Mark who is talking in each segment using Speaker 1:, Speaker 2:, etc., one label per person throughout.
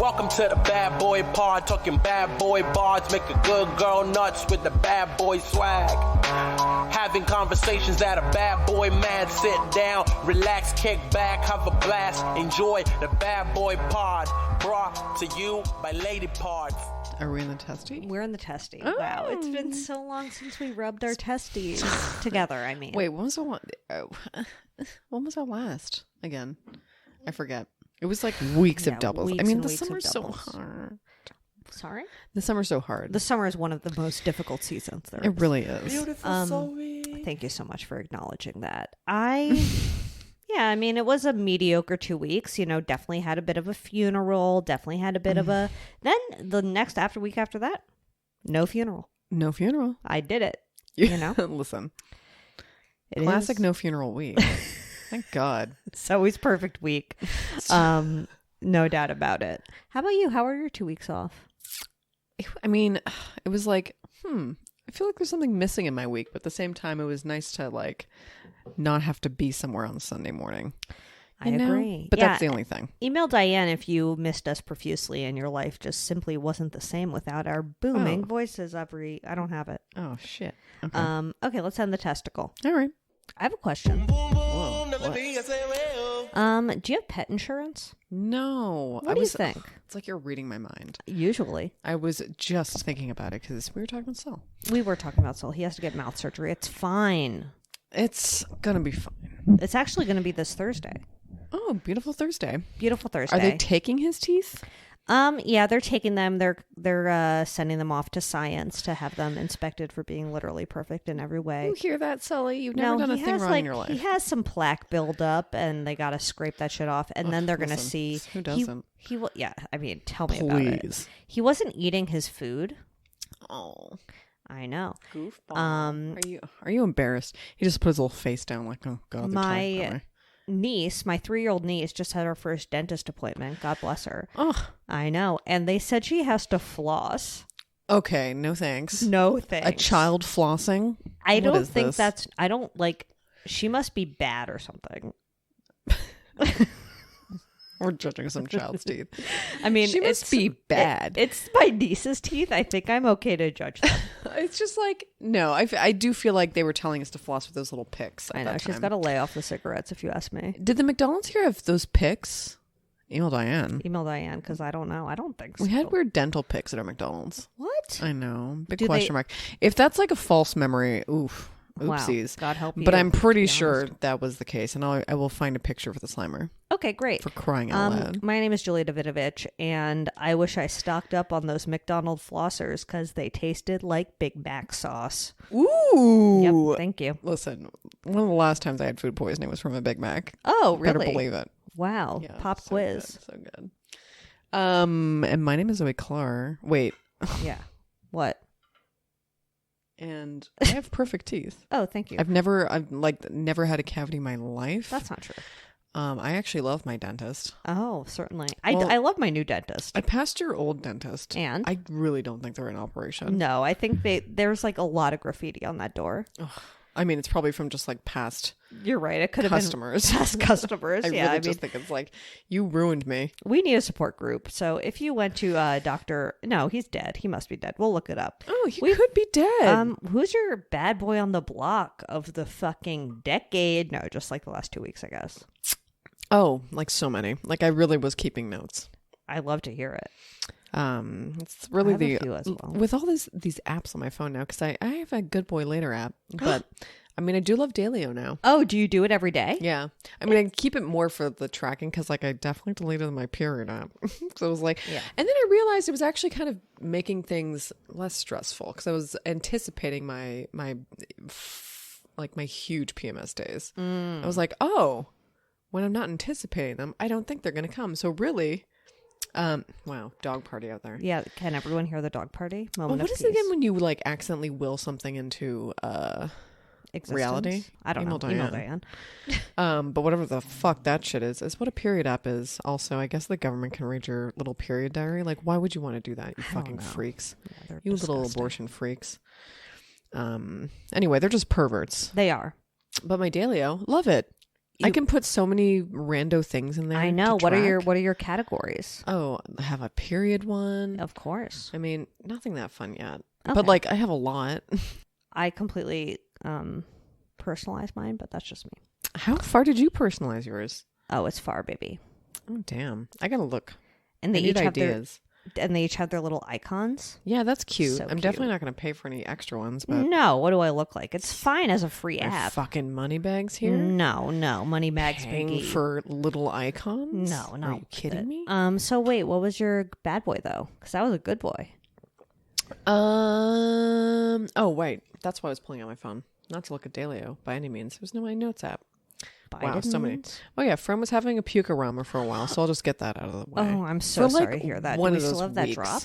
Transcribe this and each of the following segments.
Speaker 1: Welcome to the bad boy pod, talking bad boy bards, make a good girl nuts with the bad boy swag. Having conversations that a bad boy man, sit down, relax, kick back, have a blast, enjoy the bad boy pod, brought to you by Lady Parts.
Speaker 2: Are we in the testy?
Speaker 3: We're in the testy.
Speaker 2: Oh.
Speaker 3: Wow, it's been so long since we rubbed our testes together, I mean.
Speaker 2: Wait, when was the one? When was our last? Again, I forget. It was like weeks of doubles. I mean, the summer's so hard.
Speaker 3: Sorry?
Speaker 2: The summer's so hard.
Speaker 3: The summer is one of the most difficult seasons there is.
Speaker 2: It really is.
Speaker 1: Beautiful Zoe.
Speaker 3: Thank you so much for acknowledging that. Yeah, I mean, it was a mediocre 2 weeks. You know, definitely had a bit of a funeral. Definitely had a bit of a... Then the week after that, no funeral.
Speaker 2: No funeral.
Speaker 3: I did it, you know?
Speaker 2: Listen. Classic no funeral week. Thank God.
Speaker 3: It's always perfect week. No doubt about it. How about you? How are your 2 weeks off?
Speaker 2: I mean, it was like, I feel like there's something missing in my week, but at the same time, it was nice to like not have to be somewhere on Sunday morning.
Speaker 3: I agree.
Speaker 2: But that's the only thing.
Speaker 3: Email Diane if you missed us profusely and your life just simply wasn't the same without our booming voices I don't have it.
Speaker 2: Oh, shit. Okay.
Speaker 3: Okay, let's end the testicle.
Speaker 2: All right.
Speaker 3: I have a question.
Speaker 2: Whoa.
Speaker 3: Do you have pet insurance?
Speaker 2: No.
Speaker 3: What do you think?
Speaker 2: It's like you're reading my mind.
Speaker 3: Usually.
Speaker 2: I was just thinking about it because we were talking about Sol.
Speaker 3: We were talking about Sol. He has to get mouth surgery. It's fine.
Speaker 2: It's going to be fine.
Speaker 3: It's actually going to be this Thursday.
Speaker 2: Oh, beautiful Thursday.
Speaker 3: Beautiful Thursday.
Speaker 2: Are they taking his teeth?
Speaker 3: Yeah, they're taking them. They're sending them off to science to have them inspected for being literally perfect in every way.
Speaker 2: You hear that, Sully? You've never done a thing wrong in your life.
Speaker 3: He has some plaque buildup, and they got to scrape that shit off, and then they're going to see.
Speaker 2: Who doesn't?
Speaker 3: He will. Yeah, I mean, tell me about it. He wasn't eating his food.
Speaker 2: Oh,
Speaker 3: I know.
Speaker 2: Goofball. Are you embarrassed? He just put his little face down, like, oh God.
Speaker 3: My niece, my 3-year-old niece, just had her first dentist appointment. God bless her.
Speaker 2: Oh,
Speaker 3: I know. And they said she has to floss.
Speaker 2: Okay, no thanks.
Speaker 3: No thanks.
Speaker 2: A child flossing?
Speaker 3: I don't think that's... I don't like... She must be bad or something.
Speaker 2: We're judging some child's teeth.
Speaker 3: I mean,
Speaker 2: she must be bad.
Speaker 3: It's my niece's teeth. I think I'm okay to judge them.
Speaker 2: It's just like, no, I do feel like they were telling us to floss with those little picks.
Speaker 3: I know. She's got to lay off the cigarettes, if you ask me.
Speaker 2: Did the McDonald's here have those picks? Email Diane.
Speaker 3: Email Diane, because I don't know. I don't think so.
Speaker 2: We had weird dental picks at our McDonald's.
Speaker 3: What?
Speaker 2: I know. Big question mark. If that's like a false memory, oof. Oopsies.
Speaker 3: Wow. God help you.
Speaker 2: But I'm pretty sure that was the case. And I will find a picture for the Slimer.
Speaker 3: Okay, great.
Speaker 2: For crying out loud.
Speaker 3: My name is Julia Davidovich, and I wish I stocked up on those McDonald's flossers because they tasted like Big Mac sauce.
Speaker 2: Ooh.
Speaker 3: Yep, thank you.
Speaker 2: Listen, one of the last times I had food poisoning was from a Big Mac.
Speaker 3: Oh, really?
Speaker 2: Better believe it.
Speaker 3: Wow.
Speaker 2: Yeah,
Speaker 3: Pop
Speaker 2: so
Speaker 3: quiz.
Speaker 2: Good, so good. And my name is Zoe Clark. Wait.
Speaker 3: Yeah. What?
Speaker 2: And I have perfect teeth.
Speaker 3: Oh, thank you.
Speaker 2: I've never had a cavity in my life.
Speaker 3: That's not true.
Speaker 2: I actually love my dentist.
Speaker 3: Oh, certainly. I love my new dentist.
Speaker 2: I passed your old dentist.
Speaker 3: And?
Speaker 2: I really don't think they're in operation.
Speaker 3: No, I think there's like a lot of graffiti on that door.
Speaker 2: Ugh. I mean, it's probably from just like past.
Speaker 3: You're right. It could have
Speaker 2: customers.
Speaker 3: been past customers.
Speaker 2: I really just think it's like, you ruined me.
Speaker 3: We need a support group. So if you went to no, he's dead. He must be dead. We'll look it up.
Speaker 2: Oh, he could be dead.
Speaker 3: Who's your bad boy on the block of the fucking decade? No, just like the last 2 weeks, I guess.
Speaker 2: Oh, like so many. Like I really was keeping notes.
Speaker 3: I love to hear it.
Speaker 2: It's really
Speaker 3: I have a few as well.
Speaker 2: With all these apps on my phone now, because I have a Good Boy Later app, but I mean I do love Dailyo now.
Speaker 3: Oh, do you do it every day?
Speaker 2: Yeah, I mean I keep it more for the tracking because like I definitely deleted my period app, so it was like,
Speaker 3: yeah.
Speaker 2: And then I realized it was actually kind of making things less stressful because I was anticipating my huge PMS days. I was like, oh, when I'm not anticipating them, I don't think they're going to come. So really. Wow, dog party out there.
Speaker 3: Yeah, can everyone hear the dog party? Moment
Speaker 2: what is it again when you like accidentally will something into reality?
Speaker 3: I don't know. Email Diane.
Speaker 2: But whatever the fuck that shit is what a period app is. Also, I guess the government can read your little period diary. Like, why would you want to do that? You fucking freaks.
Speaker 3: Yeah,
Speaker 2: you
Speaker 3: disgusting.
Speaker 2: little abortion freaks. Anyway, they're just perverts.
Speaker 3: They are.
Speaker 2: But my Dailyo, love it. I can put so many rando things in there.
Speaker 3: I know.
Speaker 2: to
Speaker 3: What are
Speaker 2: track.
Speaker 3: your categories?
Speaker 2: Oh, I have a period one.
Speaker 3: Of course.
Speaker 2: I mean, nothing that fun yet.
Speaker 3: Okay.
Speaker 2: But like I have a lot.
Speaker 3: I completely personalize mine, but that's just me.
Speaker 2: How far did you personalize yours?
Speaker 3: Oh, it's far, baby.
Speaker 2: Oh, damn. I gotta look.
Speaker 3: And
Speaker 2: I
Speaker 3: they
Speaker 2: need
Speaker 3: each have
Speaker 2: ideas.
Speaker 3: they each have their little icons.
Speaker 2: Yeah, that's cute.
Speaker 3: So
Speaker 2: I'm
Speaker 3: cute.
Speaker 2: definitely not gonna pay for any extra ones, but
Speaker 3: No, what do I look like? It's fine as a free
Speaker 2: are
Speaker 3: app.
Speaker 2: fucking money bags here.
Speaker 3: No, money bags,
Speaker 2: Paying
Speaker 3: biggie.
Speaker 2: for little icons?
Speaker 3: No,
Speaker 2: Are
Speaker 3: no.
Speaker 2: you kidding me?
Speaker 3: So wait, what was your bad boy though? Because that was a good boy.
Speaker 2: Oh wait, that's why I was pulling out my phone. Not to look at Dalio by any means. There's no my notes app. Wow, so many.
Speaker 3: Biden's?
Speaker 2: Oh yeah, Fred was having a puke-a-rama for a while, so I'll just get that out of the way.
Speaker 3: Oh, I'm so
Speaker 2: For, like,
Speaker 3: sorry to hear that. Do
Speaker 2: one
Speaker 3: we
Speaker 2: of
Speaker 3: still
Speaker 2: those
Speaker 3: have that
Speaker 2: weeks.
Speaker 3: drop?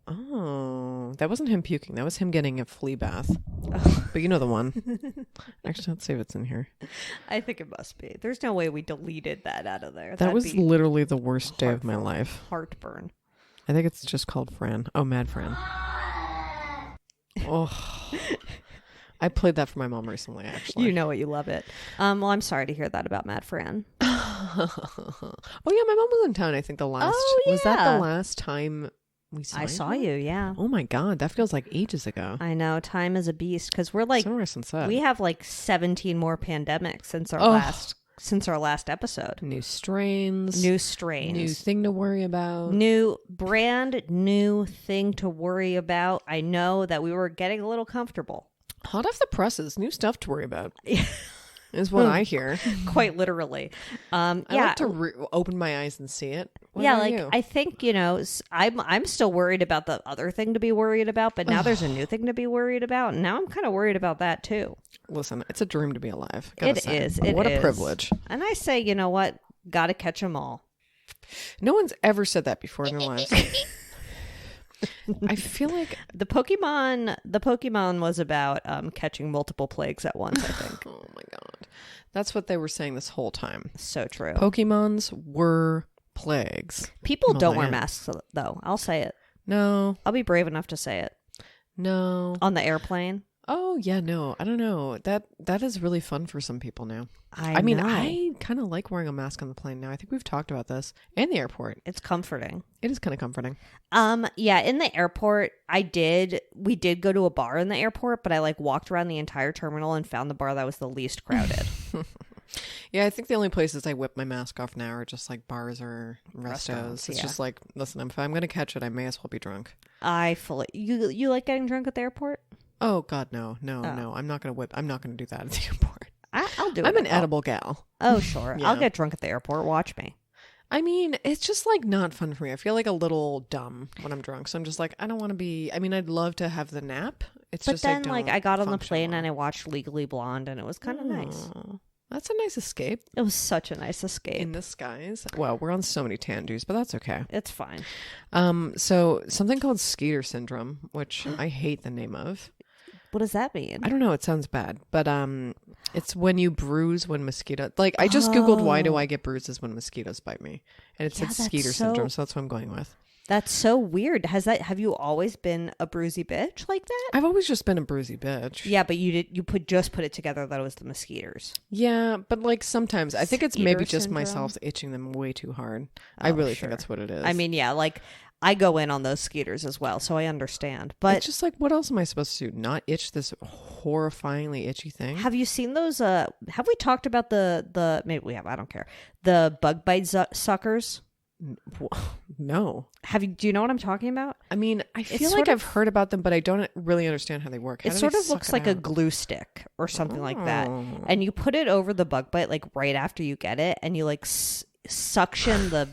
Speaker 2: Oh, that wasn't him puking. That was him getting a flea bath. But you know the one. Actually, let's see if it's in here.
Speaker 3: I think it must be. There's no way we deleted that out of there.
Speaker 2: That
Speaker 3: That'd
Speaker 2: was
Speaker 3: be
Speaker 2: literally the worst day of my
Speaker 3: heartful.
Speaker 2: life.
Speaker 3: heartburn.
Speaker 2: I think it's just called Fran. Oh, Mad Fran. Oh, I played that for my mom recently, actually.
Speaker 3: You know it. You love it. Well, I'm sorry to hear that about Mad Fran.
Speaker 2: Oh yeah, my mom was in town. I think the last was that
Speaker 3: yeah.
Speaker 2: the last time we saw
Speaker 3: I saw you. Yeah.
Speaker 2: Oh my god, that feels like ages ago.
Speaker 3: I know. Time is a beast because we're like
Speaker 2: Somewhere since that.
Speaker 3: we have like 17 more pandemics since our last episode.
Speaker 2: New strains,
Speaker 3: New strains.
Speaker 2: new thing to worry about.
Speaker 3: New brand new thing to worry about. I know that we were getting a little comfortable.
Speaker 2: Hot off the presses, new stuff to worry about. Is what I hear.
Speaker 3: Quite literally.
Speaker 2: I like to open my eyes and see it. What
Speaker 3: yeah,
Speaker 2: about
Speaker 3: like
Speaker 2: you?
Speaker 3: I think, I'm still worried about the other thing to be worried about, but now there's a new thing to be worried about, and now I'm kind of worried about that too.
Speaker 2: Listen, it's a dream to be alive.
Speaker 3: It is.
Speaker 2: What a privilege.
Speaker 3: And I say, you know what? Got to catch them all.
Speaker 2: No one's ever said that before in their lives. I feel like
Speaker 3: The Pokemon was about catching multiple plagues at once, I think.
Speaker 2: oh my god, that's what they were saying this whole time.
Speaker 3: So true.
Speaker 2: Pokemons were plagues.
Speaker 3: People don't wear
Speaker 2: man.
Speaker 3: masks though. I'll say it.
Speaker 2: No,
Speaker 3: I'll be brave enough to say it.
Speaker 2: no.
Speaker 3: On the airplane.
Speaker 2: Oh yeah, no. I don't know. That is really fun for some people now.
Speaker 3: I
Speaker 2: mean,
Speaker 3: know.
Speaker 2: I kind of like wearing a mask on the plane now. I think we've talked about this and the airport.
Speaker 3: It's comforting.
Speaker 2: It is kind of comforting.
Speaker 3: Yeah, in the airport, we did go to a bar in the airport, but I like walked around the entire terminal and found the bar that was the least crowded.
Speaker 2: Yeah, I think the only places I whip my mask off now are just like bars or
Speaker 3: Restaurants,
Speaker 2: restos. It's
Speaker 3: yeah.
Speaker 2: just like, listen, if I'm going to catch it, I may as well be drunk.
Speaker 3: You like getting drunk at the airport?
Speaker 2: Oh God, no. I'm not going to whip. I'm not going to do that at the airport.
Speaker 3: I'll do it.
Speaker 2: I'm an edible gal.
Speaker 3: Oh, sure.
Speaker 2: Yeah.
Speaker 3: I'll get drunk at the airport. Watch me.
Speaker 2: I mean, it's just like not fun for me. I feel like a little dumb when I'm drunk. So I'm just like, I don't want to be. I mean, I'd love to have the nap. It's
Speaker 3: But
Speaker 2: just
Speaker 3: then, I got on the
Speaker 2: function
Speaker 3: plane
Speaker 2: well.
Speaker 3: and I watched Legally Blonde, and it was kind of nice.
Speaker 2: Aw, that's a nice escape
Speaker 3: It was such a nice escape.
Speaker 2: in the skies. Well, we're on so many tangents, but that's okay.
Speaker 3: It's fine.
Speaker 2: So something called Skeeter Syndrome, which I hate the name of.
Speaker 3: What does that mean?
Speaker 2: I don't know. It sounds bad, but it's when you bruise when mosquito. Like I just googled why do I get bruises when mosquitoes bite me, and it said
Speaker 3: that's
Speaker 2: Skeeter
Speaker 3: so-
Speaker 2: Syndrome. So that's what I'm going with.
Speaker 3: That's so weird. Have you always been a bruisey bitch like that?
Speaker 2: I've always just been a bruisey bitch.
Speaker 3: Yeah, but you just put it together that it was the mosquitoes.
Speaker 2: Yeah, but like sometimes I think it's
Speaker 3: Skeeter
Speaker 2: maybe just
Speaker 3: syndrome?
Speaker 2: myself itching them way too hard. I
Speaker 3: Oh,
Speaker 2: really
Speaker 3: sure.
Speaker 2: think that's what it is.
Speaker 3: I mean, yeah, like I go in on those skeeters as well, so I understand. But
Speaker 2: it's just like, what else am I supposed to do? Not itch this horrifyingly itchy thing?
Speaker 3: have you seen those? Have we talked about the? Maybe we have. I don't care. The bug bite suckers.
Speaker 2: No.
Speaker 3: Do you know what I'm talking about?
Speaker 2: I mean, I feel
Speaker 3: sort
Speaker 2: like
Speaker 3: of-
Speaker 2: I've heard about them, but I don't really understand how they work. How
Speaker 3: It
Speaker 2: do
Speaker 3: sort
Speaker 2: they
Speaker 3: of
Speaker 2: suck
Speaker 3: looks
Speaker 2: it
Speaker 3: like a
Speaker 2: out?
Speaker 3: glue stick or something like that,
Speaker 2: Oh.
Speaker 3: and you put it over the bug bite like right after you get it, and you like suction the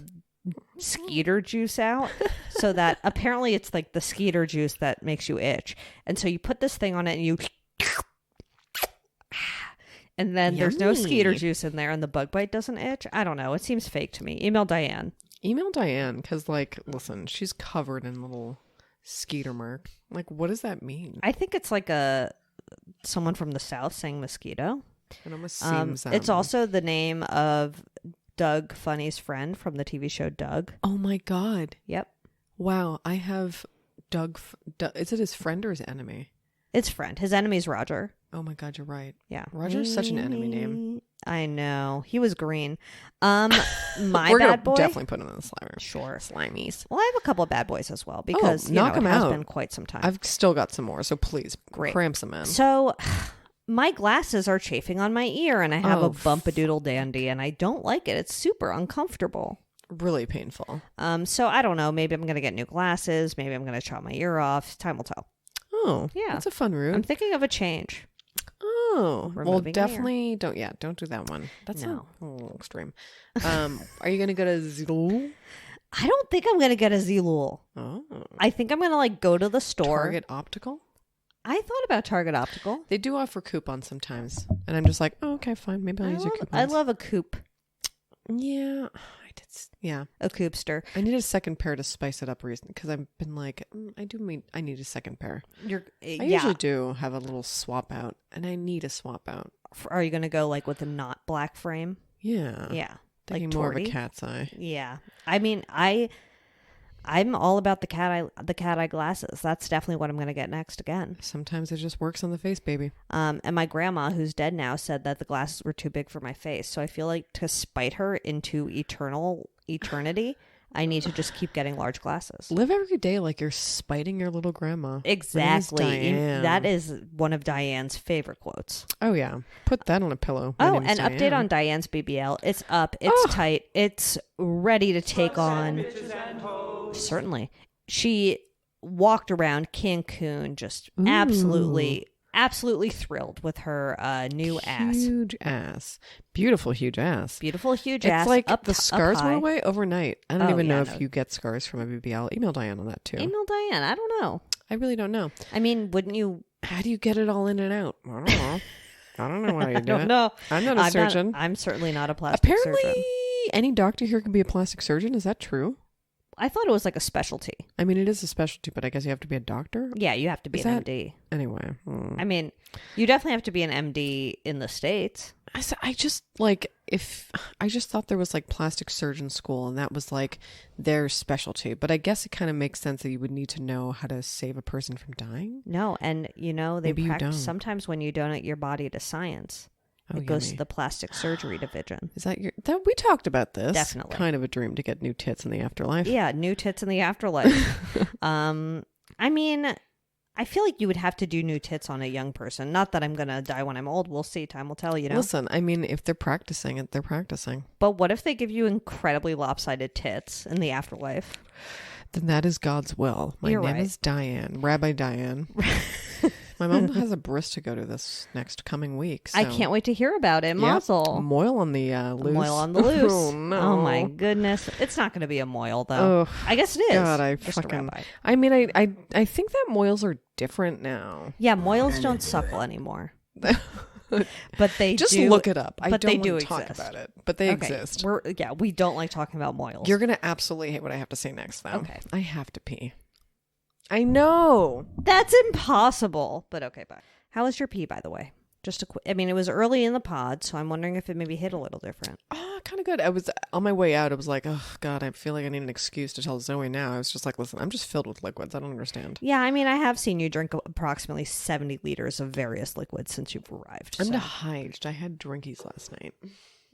Speaker 3: skeeter juice out, so that apparently it's like the skeeter juice that makes you itch, and so you put this thing on it and you. And then there's no skeeter
Speaker 2: Yummy.
Speaker 3: juice in there, and the bug bite doesn't itch. I don't know. It seems fake to me. Email Diane.
Speaker 2: Email Diane, because, like, listen, she's covered in little skeeter mark. Like, what does that mean?
Speaker 3: I think it's like someone from the South saying mosquito.
Speaker 2: It almost seems.
Speaker 3: It's also the name of Doug Funny's friend from the TV show Doug.
Speaker 2: Oh my God!
Speaker 3: Yep,
Speaker 2: Wow, I have Doug. Is it his friend or his enemy?
Speaker 3: it's friend. His enemy's Roger.
Speaker 2: Oh my God, you're right.
Speaker 3: Yeah.
Speaker 2: Roger's such an enemy name.
Speaker 3: I know. He was green. My
Speaker 2: We're
Speaker 3: bad boy.
Speaker 2: definitely put him in the slimer.
Speaker 3: Sure.
Speaker 2: Slimies.
Speaker 3: Well, I have a couple of bad boys as well because
Speaker 2: knock
Speaker 3: it
Speaker 2: 'em
Speaker 3: has
Speaker 2: out.
Speaker 3: been quite some time.
Speaker 2: I've still got some more, so please
Speaker 3: Great.
Speaker 2: cram some in.
Speaker 3: So my glasses are chafing on my ear and I have a bump-a-doodle dandy and I don't like it. It's super uncomfortable.
Speaker 2: Really painful.
Speaker 3: So I don't know. Maybe I'm going to get new glasses. Maybe I'm going to chop my ear off. Time will tell.
Speaker 2: Oh,
Speaker 3: Yeah.
Speaker 2: that's a fun route.
Speaker 3: I'm thinking of a change.
Speaker 2: Oh, well,
Speaker 3: Removing my ear.
Speaker 2: definitely don't do that one. That's
Speaker 3: No.
Speaker 2: a little extreme. Are you going to go to Zilul?
Speaker 3: I don't think I'm going to get a Zilul.
Speaker 2: Oh,
Speaker 3: I think I'm going to like go to the store.
Speaker 2: Target Optical?
Speaker 3: I thought about Target Optical.
Speaker 2: They do offer coupons sometimes, and I'm just like, oh, okay, fine. Maybe I'll use your coupons.
Speaker 3: I love a coupe.
Speaker 2: Yeah, I did. Yeah,
Speaker 3: A coupster.
Speaker 2: I need a second pair to spice it up recently because I've been like, I need a second pair. I usually do have a little swap out, and I need a swap out.
Speaker 3: Are you going to go like with a not black frame?
Speaker 2: Yeah,
Speaker 3: Yeah.
Speaker 2: Taking
Speaker 3: Like
Speaker 2: more of a
Speaker 3: Tori?
Speaker 2: cat's eye.
Speaker 3: Yeah. I mean, I'm all about the cat eye glasses. That's definitely what I'm going to get next again.
Speaker 2: Sometimes it just works on the face, baby.
Speaker 3: And my grandma, who's dead now, said that the glasses were too big for my face. So I feel like to spite her into eternity, I need to just keep getting large glasses.
Speaker 2: Live every day like you're spiting your little grandma.
Speaker 3: Exactly.
Speaker 2: My name's Diane.
Speaker 3: That is one of Diane's favorite quotes.
Speaker 2: Oh yeah, put that on a pillow. My
Speaker 3: Oh,
Speaker 2: name's
Speaker 3: and update
Speaker 2: Diane.
Speaker 3: on Diane's BBL. It's up. It's tight. It's ready to take on. Certainly. She walked around Cancun just absolutely thrilled with her new ass.
Speaker 2: Huge ass. Beautiful huge ass.
Speaker 3: Beautiful, huge
Speaker 2: It's
Speaker 3: ass.
Speaker 2: like
Speaker 3: up,
Speaker 2: the scars
Speaker 3: up
Speaker 2: went
Speaker 3: high.
Speaker 2: away overnight. I don't
Speaker 3: Oh,
Speaker 2: even
Speaker 3: yeah,
Speaker 2: know
Speaker 3: no.
Speaker 2: if you get scars from a BBL. Email Diane on that too.
Speaker 3: Email Diane. I don't know.
Speaker 2: I really don't know.
Speaker 3: I mean, wouldn't you?
Speaker 2: How do you get it all in and out? I don't know. I don't know how you do
Speaker 3: I don't
Speaker 2: it.
Speaker 3: know.
Speaker 2: I'm not a surgeon.
Speaker 3: I'm certainly not a plastic
Speaker 2: Apparently,
Speaker 3: surgeon.
Speaker 2: any doctor here can be a plastic surgeon. Is that true?
Speaker 3: I thought it was like a specialty.
Speaker 2: I mean, it is a specialty, but I guess you have to be a doctor.
Speaker 3: Yeah, you have to be
Speaker 2: Is
Speaker 3: an
Speaker 2: that-
Speaker 3: MD.
Speaker 2: Anyway,
Speaker 3: I mean, you definitely have to be an MD in the States.
Speaker 2: I just like I just thought there was like plastic surgeon school and that was like their specialty. But I guess it kind of makes sense that you would need to know how to save a person from dying.
Speaker 3: No, and they
Speaker 2: Maybe you
Speaker 3: practice
Speaker 2: don't.
Speaker 3: sometimes when you donate your body to science.
Speaker 2: Oh,
Speaker 3: It goes to
Speaker 2: yummy.
Speaker 3: the plastic surgery division.
Speaker 2: Is that that we talked about this?
Speaker 3: Definitely.
Speaker 2: Kind of a dream to get new tits in the afterlife.
Speaker 3: Yeah, new tits in the afterlife. I mean, I feel like you would have to do new tits on a young person. Not that I'm going to die when I'm old. We'll see. Time will tell, you know.
Speaker 2: Listen, I mean, if they're practicing it, they're practicing.
Speaker 3: But what if they give you incredibly lopsided tits in the afterlife?
Speaker 2: Then that is God's will. My
Speaker 3: You're
Speaker 2: name
Speaker 3: right.
Speaker 2: is Diane, Rabbi Diane. My mom has a bris to go to this next coming week. So.
Speaker 3: I can't wait to hear about it.
Speaker 2: Yep.
Speaker 3: Mazel.
Speaker 2: Moil on the loose.
Speaker 3: Moil on the loose.
Speaker 2: Oh, no.
Speaker 3: Oh, my goodness. It's not going to be a moil, though.
Speaker 2: Oh,
Speaker 3: I guess it is.
Speaker 2: God, I
Speaker 3: Just a
Speaker 2: fucking.
Speaker 3: rabbi.
Speaker 2: I mean, I think that moils are different now.
Speaker 3: Yeah, moils don't suckle anymore. But they
Speaker 2: Just
Speaker 3: do.
Speaker 2: look it up. I
Speaker 3: but
Speaker 2: don't
Speaker 3: they
Speaker 2: want
Speaker 3: do
Speaker 2: to talk
Speaker 3: exist.
Speaker 2: about it, but they
Speaker 3: Okay,
Speaker 2: exist.
Speaker 3: we don't like talking about moils.
Speaker 2: You're gonna absolutely hate what I have to say next, though.
Speaker 3: Okay.
Speaker 2: I have to pee. I know.
Speaker 3: That's impossible. But okay, bye. How was your pee, by the way? Just a quick. I mean, it was early in the pod, so I'm wondering if it maybe hit a little different.
Speaker 2: Kind of good. I was on my way out. I was like, oh God, I feel like I need an excuse to tell Zoe now. I was just like, listen, I'm just filled with liquids. I don't understand.
Speaker 3: Yeah, I mean, I have seen you drink approximately 70 liters of various liquids since you've arrived.
Speaker 2: I'm
Speaker 3: so.
Speaker 2: dehydrated. I had drinkies last night.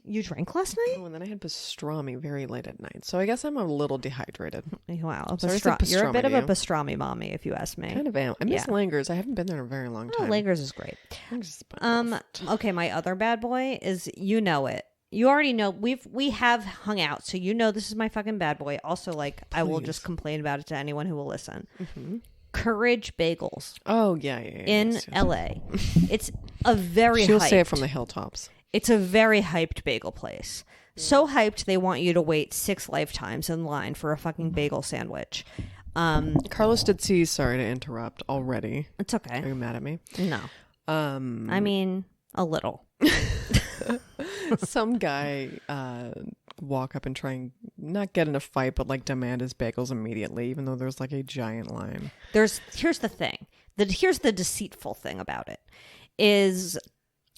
Speaker 3: You drank last night?
Speaker 2: Oh, and then I had pastrami very late at night. So I guess I'm a little dehydrated.
Speaker 3: Wow,
Speaker 2: Sorry for
Speaker 3: you're a bit of a
Speaker 2: pastrami,
Speaker 3: pastrami mommy, if you ask me.
Speaker 2: Kind of am. I miss
Speaker 3: Yeah.
Speaker 2: Langers. I haven't been there in a very long
Speaker 3: Oh,
Speaker 2: time.
Speaker 3: Langers is great.
Speaker 2: Langers is fun.
Speaker 3: Okay, my other bad boy is, you know it. You already know we have hung out, so you know this is my fucking bad boy. Also, like, I will
Speaker 2: Please.
Speaker 3: just complain about it to anyone who will listen.
Speaker 2: Mm-hmm.
Speaker 3: Courage Bagels
Speaker 2: Oh yeah.
Speaker 3: in
Speaker 2: yes, yes.
Speaker 3: LA. It's a very
Speaker 2: She'll
Speaker 3: hyped.
Speaker 2: say it from the hilltops.
Speaker 3: It's a very hyped bagel place. So hyped they want you to wait 6 lifetimes in line for a fucking bagel sandwich.
Speaker 2: Carlos did see. Sorry to interrupt. Already.
Speaker 3: It's
Speaker 2: Are
Speaker 3: okay.
Speaker 2: you mad at me?
Speaker 3: No. I mean, a little.
Speaker 2: Some guy walk up and try and not get in a fight, but like demand his bagels immediately, even though there's like a giant line.
Speaker 3: Here's the thing. Here's the deceitful thing about it is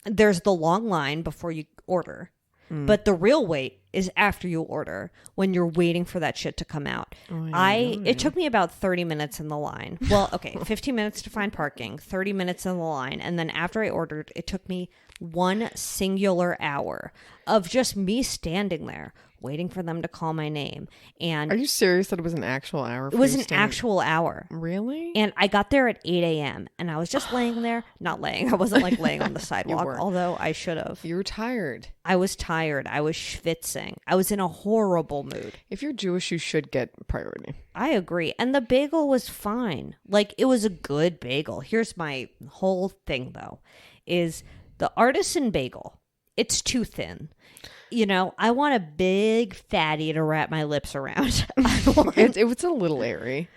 Speaker 3: there's the long line before you order. But the real wait is after you order, when you're waiting for that shit to come out. It took me about 30 minutes in the line. Well, okay, 15 minutes to find parking, 30 minutes in the line. And then after I ordered, it took me 1 singular hour of just me standing there waiting for them to call my name. And
Speaker 2: Are you serious that it was an actual hour?
Speaker 3: it was an actual hour.
Speaker 2: Really?
Speaker 3: And I got there at 8 a.m. and I was just laying there, not laying. I wasn't like laying on the sidewalk,
Speaker 2: weren't.
Speaker 3: although I should have.
Speaker 2: You were tired.
Speaker 3: I was tired. I was schwitzing. I was in a horrible mood.
Speaker 2: If you're Jewish, you should get priority.
Speaker 3: I agree. And the bagel was fine. Like, it was a good bagel. Here's my whole thing, though, is the artisan bagel. It's too thin. You know, I want a big fatty to wrap my lips around.
Speaker 2: It was a little airy.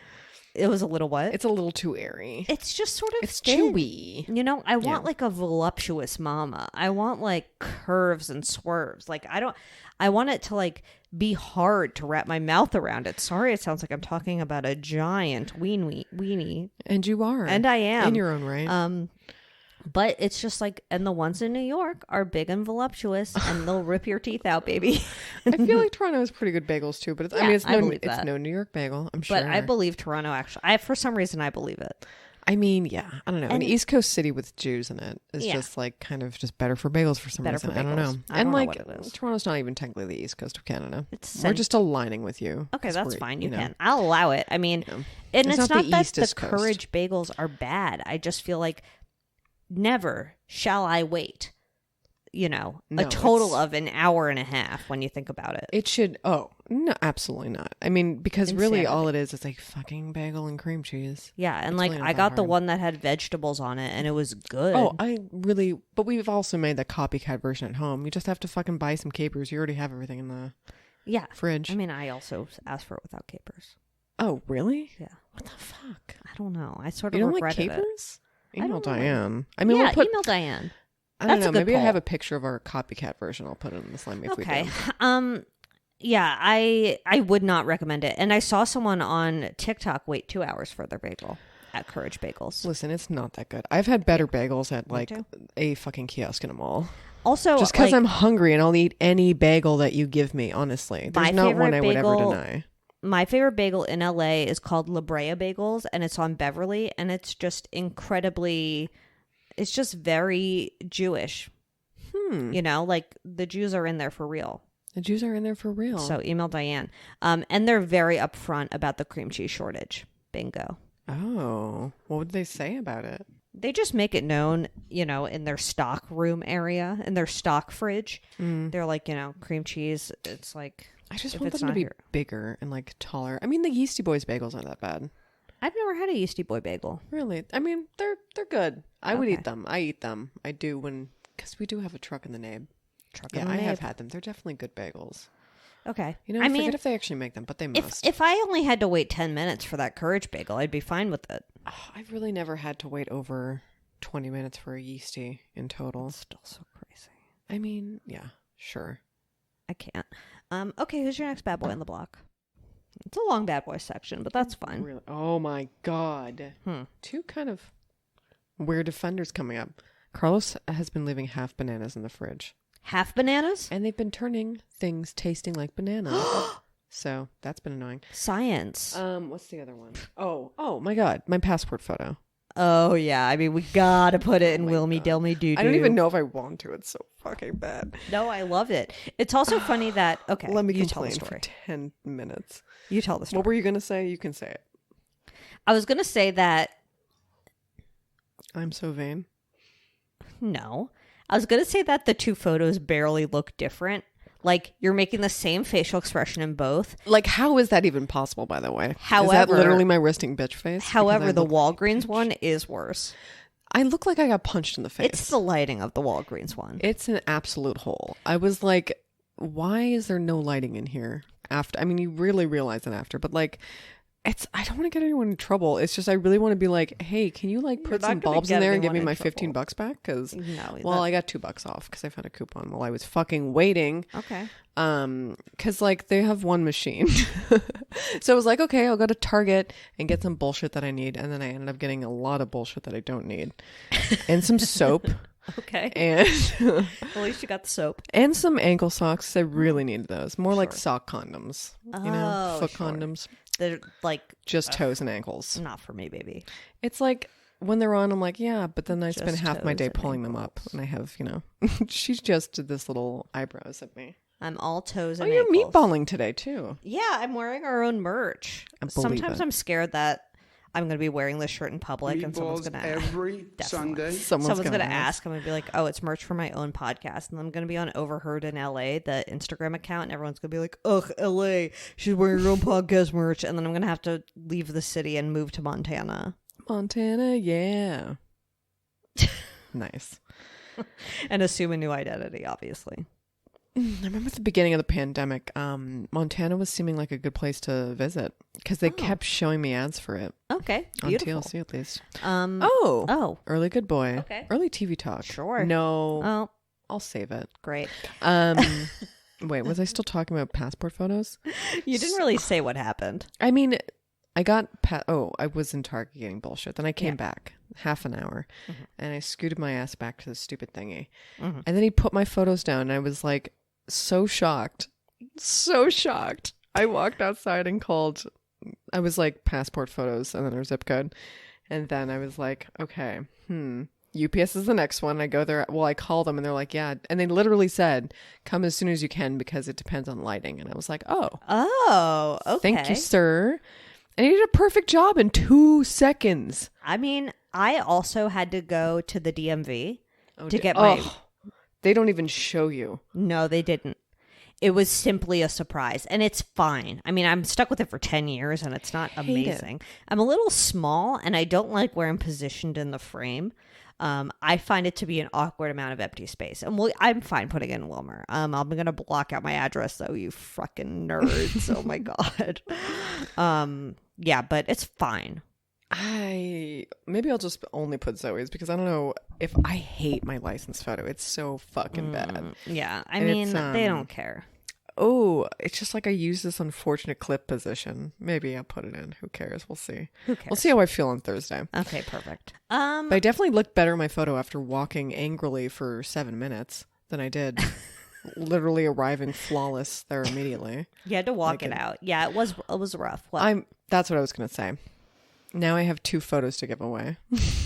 Speaker 3: It was a little what?
Speaker 2: It's a little too airy.
Speaker 3: It's just sort of
Speaker 2: It's
Speaker 3: thin.
Speaker 2: chewy.
Speaker 3: You know, I want like a voluptuous mama. I want like curves and swerves. Like I want it to like be hard to wrap my mouth around it. Sorry, it sounds like I'm talking about a giant weenie.
Speaker 2: And you are.
Speaker 3: And I am.
Speaker 2: In your own right.
Speaker 3: But it's just like, and the ones in New York are big and voluptuous, and they'll rip your teeth out, baby.
Speaker 2: I feel like Toronto has pretty good bagels too, but it's,
Speaker 3: Yeah, I believe that.
Speaker 2: no New York bagel, I'm sure.
Speaker 3: But I believe Toronto actually. For some reason, I believe it.
Speaker 2: I mean, yeah, I don't know. An
Speaker 3: And-
Speaker 2: East Coast city with Jews in it is
Speaker 3: Yeah.
Speaker 2: just like kind of just better for bagels for some
Speaker 3: Better
Speaker 2: reason.
Speaker 3: for
Speaker 2: I don't know.
Speaker 3: bagels. I
Speaker 2: And
Speaker 3: don't know
Speaker 2: like
Speaker 3: what it is.
Speaker 2: Toronto's not even technically the East Coast of Canada.
Speaker 3: It's
Speaker 2: We're just aligning with you.
Speaker 3: Okay,
Speaker 2: 'cause
Speaker 3: that's
Speaker 2: we're,
Speaker 3: fine. You
Speaker 2: know.
Speaker 3: can. I'll allow it. I mean,
Speaker 2: Yeah.
Speaker 3: and
Speaker 2: It's
Speaker 3: it's
Speaker 2: not
Speaker 3: not
Speaker 2: the
Speaker 3: that
Speaker 2: East
Speaker 3: the
Speaker 2: is Coast.
Speaker 3: Courage bagels are bad. I just feel like never shall I wait. You know,
Speaker 2: No,
Speaker 3: a total
Speaker 2: it's-
Speaker 3: of an hour and a half when you think about it.
Speaker 2: It should. Oh no, absolutely not. I mean, because really,
Speaker 3: Insanity.
Speaker 2: all it is like fucking bagel and cream cheese.
Speaker 3: Yeah, and
Speaker 2: It's
Speaker 3: like
Speaker 2: really not
Speaker 3: I
Speaker 2: that
Speaker 3: got the
Speaker 2: hard.
Speaker 3: one that had vegetables on it, and it was good.
Speaker 2: Oh, but we've also made the copycat version at home. You just have to fucking buy some capers. You already have everything in the
Speaker 3: yeah.
Speaker 2: fridge.
Speaker 3: I mean, I also asked for it without capers.
Speaker 2: Oh, really?
Speaker 3: Yeah.
Speaker 2: What the fuck?
Speaker 3: I don't know. I sort
Speaker 2: You
Speaker 3: of
Speaker 2: don't like
Speaker 3: regretted it.
Speaker 2: capers?
Speaker 3: I
Speaker 2: Email
Speaker 3: don't know.
Speaker 2: Diane. I mean,
Speaker 3: Yeah,
Speaker 2: we'll put.
Speaker 3: email Diane.
Speaker 2: I don't
Speaker 3: That's a
Speaker 2: know.
Speaker 3: good
Speaker 2: Maybe I
Speaker 3: poll.
Speaker 2: have a picture of our copycat version. I'll put it in the slime if we
Speaker 3: Okay.
Speaker 2: do.
Speaker 3: Yeah, I would not recommend it. And I saw someone on TikTok wait 2 hours for their bagel at Courage Bagels.
Speaker 2: Listen, it's not that good. I've had better bagels at like
Speaker 3: too.
Speaker 2: a fucking kiosk in a mall.
Speaker 3: Also,
Speaker 2: Just because
Speaker 3: like,
Speaker 2: I'm hungry and I'll eat any bagel that you give me. Honestly, there's
Speaker 3: My
Speaker 2: not one
Speaker 3: favorite
Speaker 2: I would ever
Speaker 3: bagel-
Speaker 2: deny.
Speaker 3: my favorite bagel in LA is called La Brea Bagels, and it's on Beverly, and it's just it's just very Jewish. You know, like the Jews are in there for real.
Speaker 2: The Jews are in there for real.
Speaker 3: So email Diane. And they're very upfront about the cream cheese shortage. Bingo.
Speaker 2: Oh, what would they say about it?
Speaker 3: They just make it known, you know, in their stock room area, in their stock fridge. They're like, you know, cream cheese. It's like,
Speaker 2: I just
Speaker 3: if
Speaker 2: want
Speaker 3: it's
Speaker 2: them to
Speaker 3: not
Speaker 2: be
Speaker 3: here.
Speaker 2: bigger and like taller. I mean, the Yeasty Boys bagels aren't that bad.
Speaker 3: I've never had a Yeasty Boy bagel.
Speaker 2: Really? I mean, they're good. I would
Speaker 3: Okay.
Speaker 2: eat them. I eat them. I do because we do have a truck in the name.
Speaker 3: Truck
Speaker 2: Yeah,
Speaker 3: in the
Speaker 2: I have
Speaker 3: name.
Speaker 2: had them. They're definitely good bagels.
Speaker 3: Okay.
Speaker 2: You know, I forget if they actually make them, but they must.
Speaker 3: if I only had to wait 10 minutes for that Courage bagel, I'd be fine with it.
Speaker 2: I've really never had to wait over 20 minutes for a Yeasty in total.
Speaker 3: It's still so crazy.
Speaker 2: I mean, yeah, sure.
Speaker 3: I can't. Okay, who's your next bad boy on the block? It's a long bad boy section, but that's fine.
Speaker 2: Really? Oh my God. Two kind of weird offenders coming up. Carlos has been leaving half bananas in the fridge.
Speaker 3: Half bananas?
Speaker 2: And they've been turning things tasting like bananas. So that's been annoying.
Speaker 3: Science.
Speaker 2: What's the other one? Oh my God. My passport photo.
Speaker 3: Oh, yeah. I mean, we gotta put it in
Speaker 2: my
Speaker 3: Wilmy
Speaker 2: God.
Speaker 3: Dilmy Doo.
Speaker 2: I don't even know if I want to. It's so fucking bad.
Speaker 3: No, I love it. It's also funny that, okay,
Speaker 2: Let me
Speaker 3: you tell the
Speaker 2: complain for
Speaker 3: story.
Speaker 2: 10 minutes.
Speaker 3: You tell the story.
Speaker 2: What were you going to say? You can say it.
Speaker 3: I was gonna say that,
Speaker 2: I'm so vain.
Speaker 3: no. I was gonna say that the two photos barely look different. Like, you're making the same facial expression in both.
Speaker 2: Like, how is that even possible, by the way? Is that
Speaker 3: However-
Speaker 2: literally my resting bitch face?
Speaker 3: However,
Speaker 2: Because I
Speaker 3: the
Speaker 2: look-
Speaker 3: Walgreens one is worse.
Speaker 2: I look like I got punched in the face.
Speaker 3: It's the lighting of the Walgreens one.
Speaker 2: It's an absolute hole. I was like, why is there no lighting in here? After, I mean, you really realize it after, but like, I don't want to get anyone in trouble. It's just, I really want to be like, hey, can you like put
Speaker 3: not
Speaker 2: some
Speaker 3: gonna
Speaker 2: bulbs in
Speaker 3: get
Speaker 2: there and give
Speaker 3: anyone
Speaker 2: me
Speaker 3: in
Speaker 2: my $15
Speaker 3: trouble.
Speaker 2: back? Because,
Speaker 3: No,
Speaker 2: well, I got $2 off because I found a coupon while I was fucking waiting.
Speaker 3: Okay.
Speaker 2: Because like they have one machine. So I was like, okay, I'll go to Target and get some bullshit that I need. And then I ended up getting a lot of bullshit that I don't need. And some soap.
Speaker 3: Okay.
Speaker 2: And
Speaker 3: At least you got the soap.
Speaker 2: and some ankle socks. I really needed those. More like sock condoms. Foot
Speaker 3: sure.
Speaker 2: condoms.
Speaker 3: They're like
Speaker 2: Just toes and ankles.
Speaker 3: not for me, baby.
Speaker 2: It's like when they're on, I'm like, yeah, but then I spend
Speaker 3: Just
Speaker 2: half my
Speaker 3: toes
Speaker 2: day
Speaker 3: and
Speaker 2: pulling them up.
Speaker 3: ankles.
Speaker 2: And I have, she just did this little eyebrows at me.
Speaker 3: I'm all toes
Speaker 2: Oh,
Speaker 3: and
Speaker 2: you're
Speaker 3: ankles.
Speaker 2: meatballing today, too.
Speaker 3: Yeah, I'm wearing our own merch.
Speaker 2: I believe
Speaker 3: Sometimes
Speaker 2: it.
Speaker 3: I'm scared that I'm going to be wearing this shirt in public and someone's going to
Speaker 4: every Sunday.
Speaker 2: Someone's
Speaker 3: going to
Speaker 2: ask.
Speaker 3: ask. I'm going to be like, oh, it's merch for my own podcast. And I'm going to be on Overheard in LA, the Instagram account. And everyone's going to be like, ugh, LA, she's wearing her own podcast merch. And then I'm going to have to leave the city and move to Montana.
Speaker 2: Montana, yeah. Nice.
Speaker 3: And assume a new identity, obviously.
Speaker 2: I remember at the beginning of the pandemic, Montana was seeming like a good place to visit because they kept showing me ads for it.
Speaker 3: Okay,
Speaker 2: On
Speaker 3: beautiful.
Speaker 2: TLC at least.
Speaker 3: Oh,
Speaker 2: Early Good Boy.
Speaker 3: Okay.
Speaker 2: Early TV Talk.
Speaker 3: Sure.
Speaker 2: No,
Speaker 3: oh,
Speaker 2: I'll save it.
Speaker 3: great.
Speaker 2: Wait, was I still talking about passport photos?
Speaker 3: You didn't really say what happened.
Speaker 2: I mean, I got I was in Target getting bullshit. Then I came back half an hour and I scooted my ass back to the stupid thingy. And then he put my photos down and I was like so shocked. So shocked. I walked outside and called. I was like passport photos and then our zip code. And then I was like, okay, UPS is the next one. I go there. Well, I call them and they're like, yeah. And they literally said, come as soon as you can because it depends on lighting. And I was like,
Speaker 3: Oh, okay.
Speaker 2: thank you, sir. And he did a perfect job in 2 seconds.
Speaker 3: I mean, I also had to go to the DMV to get my...
Speaker 2: They don't even show you.
Speaker 3: No, they didn't. It was simply a surprise, and it's fine. I mean, I'm stuck with it for 10 years, and it's not amazing. I'm a little small, and I don't like where I'm positioned in the frame. I find it to be an awkward amount of empty space. And I'm fine putting it in Wilmer. I'm going to block out my address, though, you fucking nerds. Oh, my God. Yeah, but it's fine.
Speaker 2: Maybe I'll just only put Zoe's because I don't know if I hate my license photo. It's so fucking bad.
Speaker 3: Yeah, I
Speaker 2: And
Speaker 3: mean,
Speaker 2: it's,
Speaker 3: they don't care.
Speaker 2: Oh, it's just like I use this unfortunate clip position. Maybe I'll put it in. Who cares? We'll see.
Speaker 3: Who cares?
Speaker 2: We'll see how I feel on Thursday.
Speaker 3: Okay, perfect.
Speaker 2: But I definitely looked better in my photo after walking angrily for 7 minutes than I did literally arriving flawless there immediately.
Speaker 3: You had to walk
Speaker 2: Like
Speaker 3: it out. Yeah, it was rough. What?
Speaker 2: That's what I was going to say. Now I have 2 photos to give away.